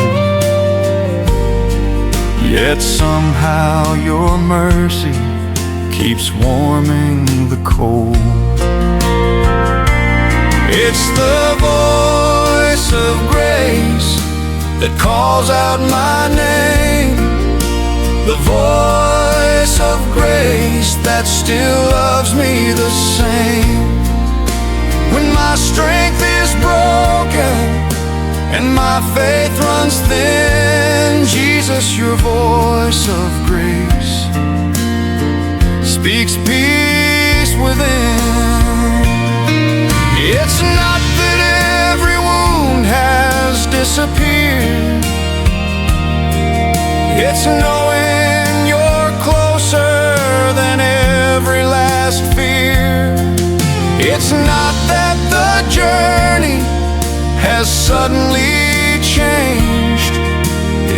yet somehow your mercy keeps warming the cold. It's the voice of grace that calls out my name, the voice of grace that still loves me the same. When my strength is broken and my faith runs thin, Jesus, your voice of grace speaks peace within. It's not that every wound has disappeared, it's knowing you're closer than every last fear. It's not that the journey has suddenly changed,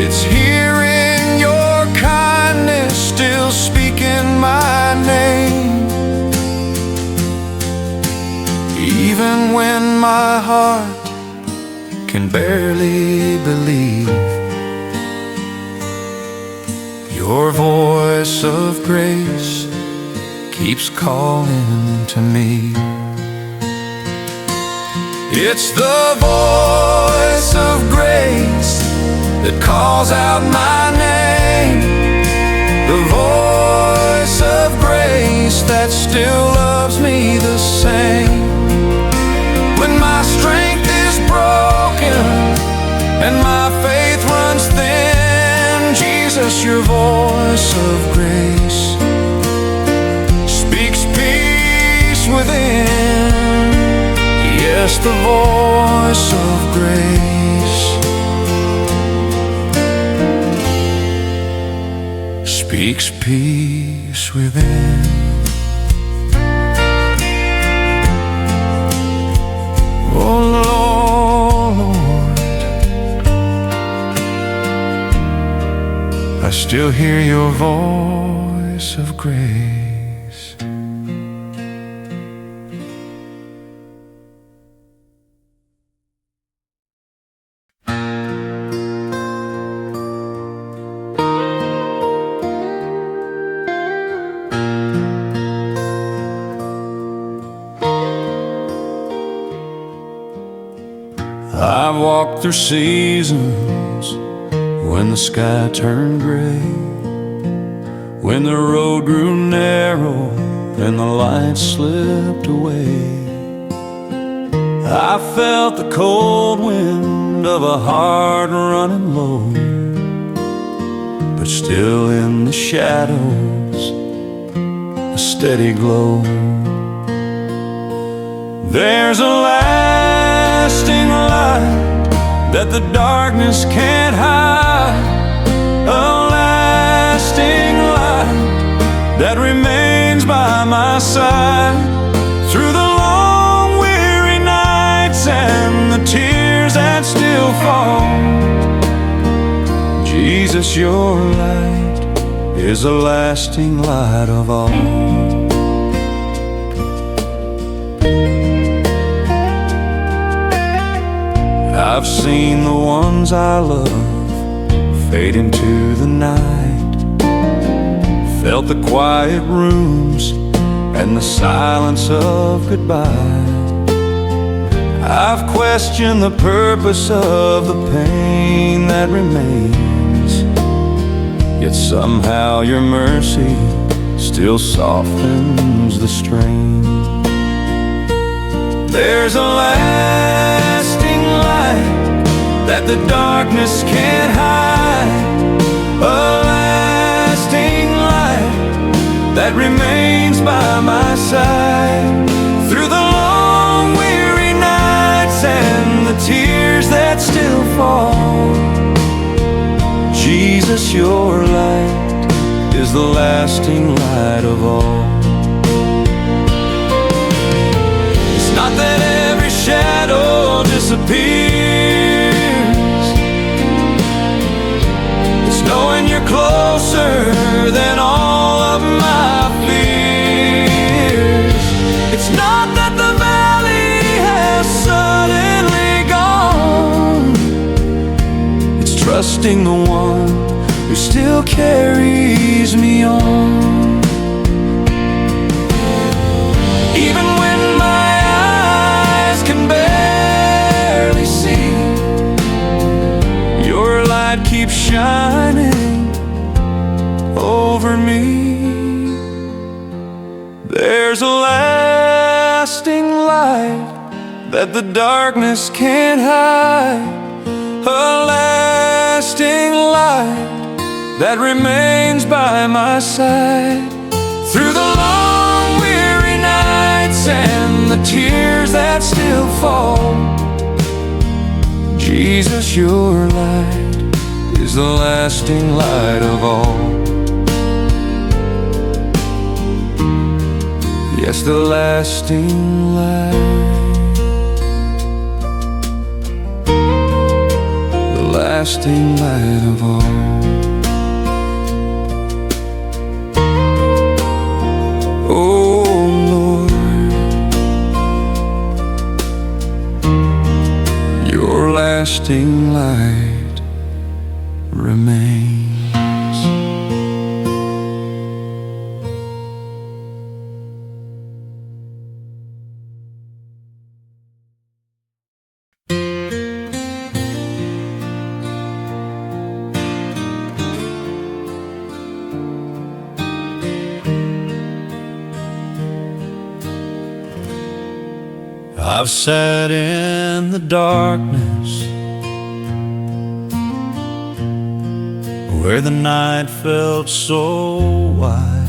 it's hearing your kindness still speaking my name. Even when my heart can barely believe, your voice of grace keeps calling to me. It's the voice of grace that calls out my name, the voice of grace that still loves me the same. When my strength is broken and my faith runs thin, Jesus, your voice of grace speaks peace within. Yes, the voice of grace speaks peace within. Oh Lord, I still hear your voice of grace. I've walked through seasons when the sky turned gray, when the road grew narrow and the light slipped away. I felt the cold wind of a heart running low, but still in the shadows, a steady glow. There's a lasting light that the darkness can't hide, a lasting light that remains by my side through the long weary nights and the tears that still fall. Jesus, your light is a lasting light of all. I've seen the ones I love fade into the night, felt the quiet rooms and the silence of goodbye. I've questioned the purpose of the pain that remains, yet somehow your mercy still softens the strain. There's a lasting light that the darkness can't hide, a lasting light that remains by my side through the long weary nights and the tears that still fall. Jesus, your light is the lasting light of all. It's not that every shadow disappears, it's knowing you're closer than all of my fears. It's not that the valley has suddenly gone, it's trusting the one who still carries me on. Even when my eyes can barely see, your light keeps shining over me. There's a lasting light that the darkness can't hide, a lasting light that remains by my side. Through the long weary nights and the tears that still fall, Jesus, your light is the lasting light of all. Yes, the lasting light, the lasting light of all. Oh Lord, your lasting light remains. I've sat in the darkness where the night felt so wide,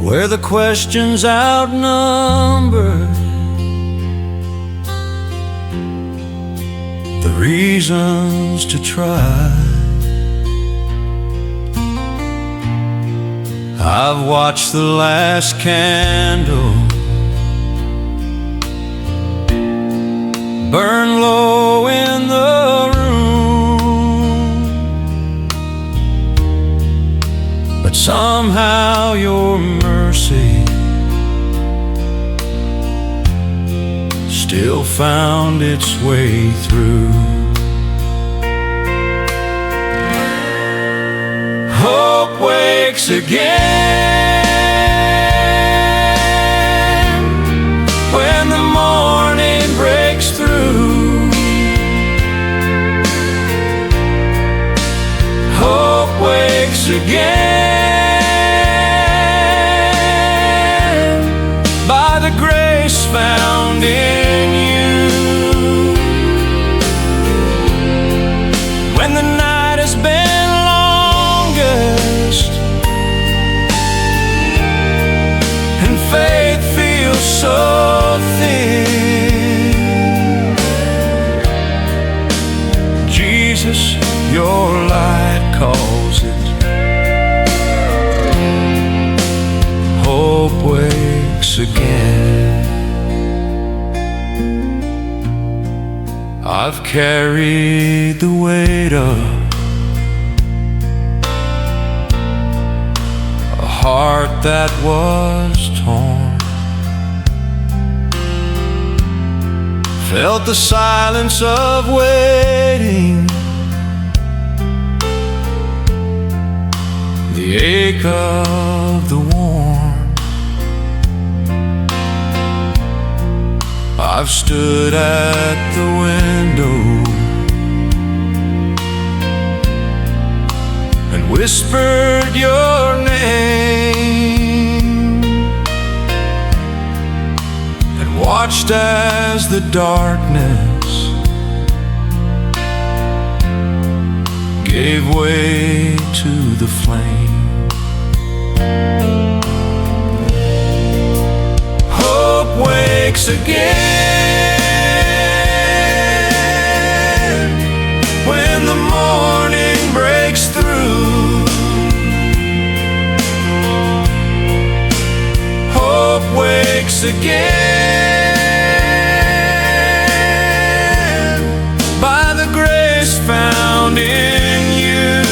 where the questions outnumbered the reasons to try. I've watched the last candle burn low in the room, but somehow your mercy still found its way through. Hope wakes again when the morning breaks through. Hope wakes again by the grace found in you. When the night has been and faith feels so thin, Jesus, your light calls it. Hope wakes again. I've carried the weight of heart that was torn, felt the silence of waiting, the ache of the warm. I've stood at the window and whispered your name and watched as the darkness gave way to the flame. Hope wakes again when the morning breaks through. Hope wakes again by the grace found in you.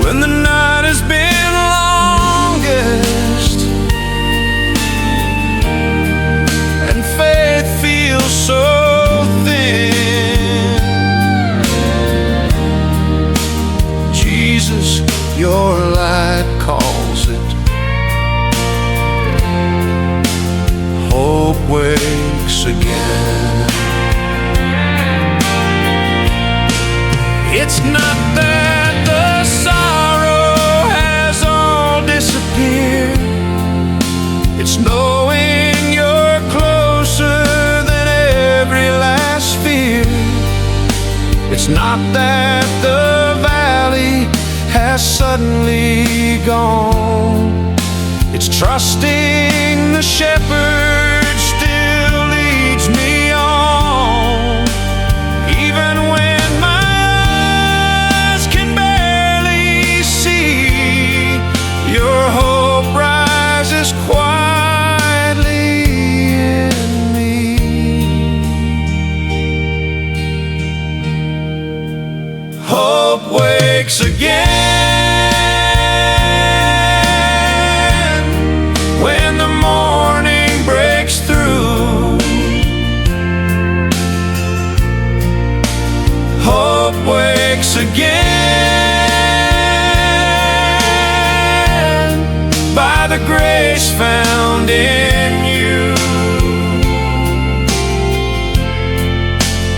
When the night has been longest and faith feels so thin, Jesus, your light calls it. Hope wakes again. It's not that the It's not that the valley has suddenly gone. It's trusting the shepherd still leads me on. Even when my eyes can barely see, your hope rises quietly in me. Hope wakes again when the morning breaks through. Hope wakes again by the grace found in you.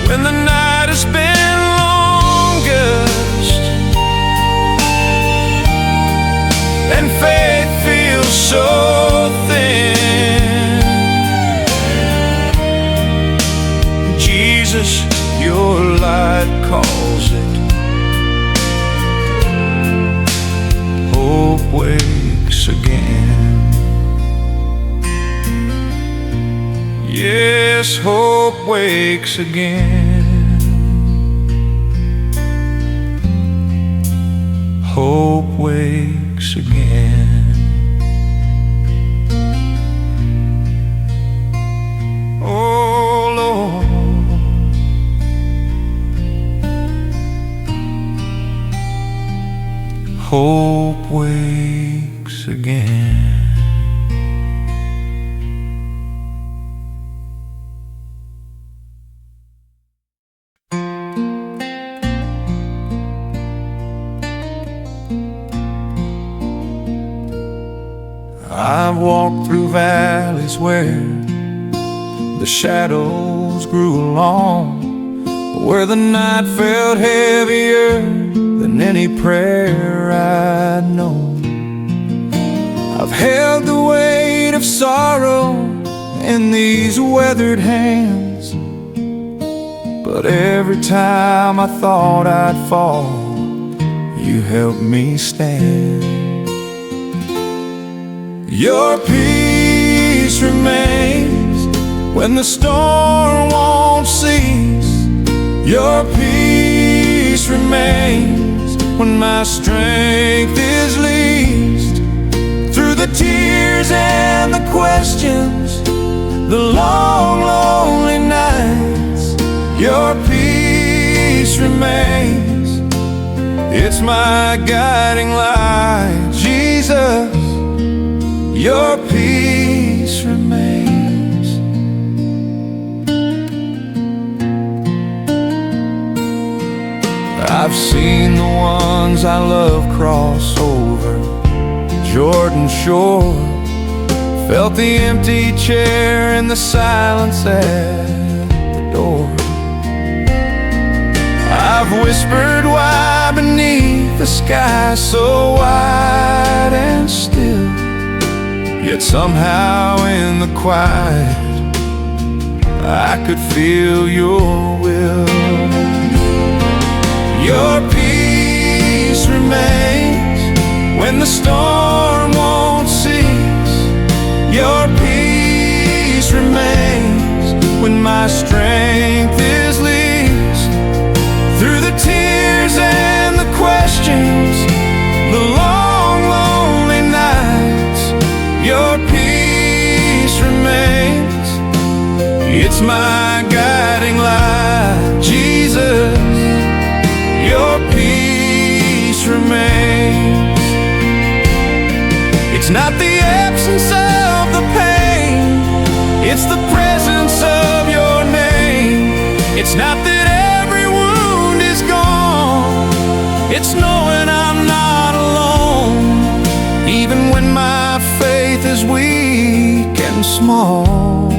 When the night has been longest and faith feels so thin, Jesus, your light calls it. Hope wakes again. Yes, hope wakes again. Hope wakes again. Oh Lord, hope wakes again. I've walked through valleys where the shadows grew long, where the night felt heavier than any prayer I'd known. I've held the weight of sorrow in these weathered hands, but every time I thought I'd fall, you helped me stand. Your peace remains when the storm won't cease. Your peace remains when my strength is least. Through the tears and the questions, the long, lonely nights, your peace remains. It's my guiding light, Jesus. Your peace remains. I've seen the ones I love cross over Jordan shore, felt the empty chair and the silence at the door. I've whispered why beneath the sky so wide and still, yet somehow in the quiet I could feel your will. Your peace remains when the storm won't cease. Your peace remains when my strength is least. Through the tears and the questions, the long, lonely nights, your peace remains. It's my guiding light, Jesus. Your peace remains. It's not the absence of the pain, it's the presence of your name. It's not that every wound is gone, it's knowing I'm not alone. Even when my faith is weak and small,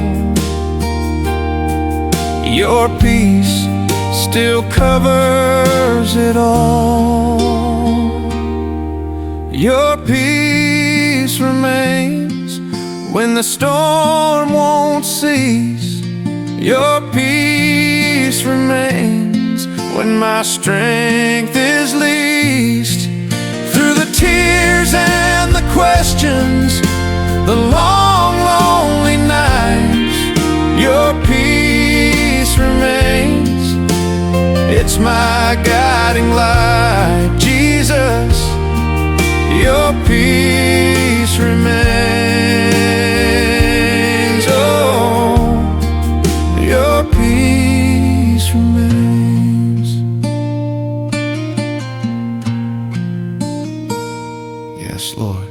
your peace still covers it all. Your peace remains when the storm won't cease. Your peace remains when my strength is least. Through the tears and the questions, the long, lonely nights, your peace remains. It's my guiding light, Jesus, your peace remains. Oh, your peace remains. Yes, Lord.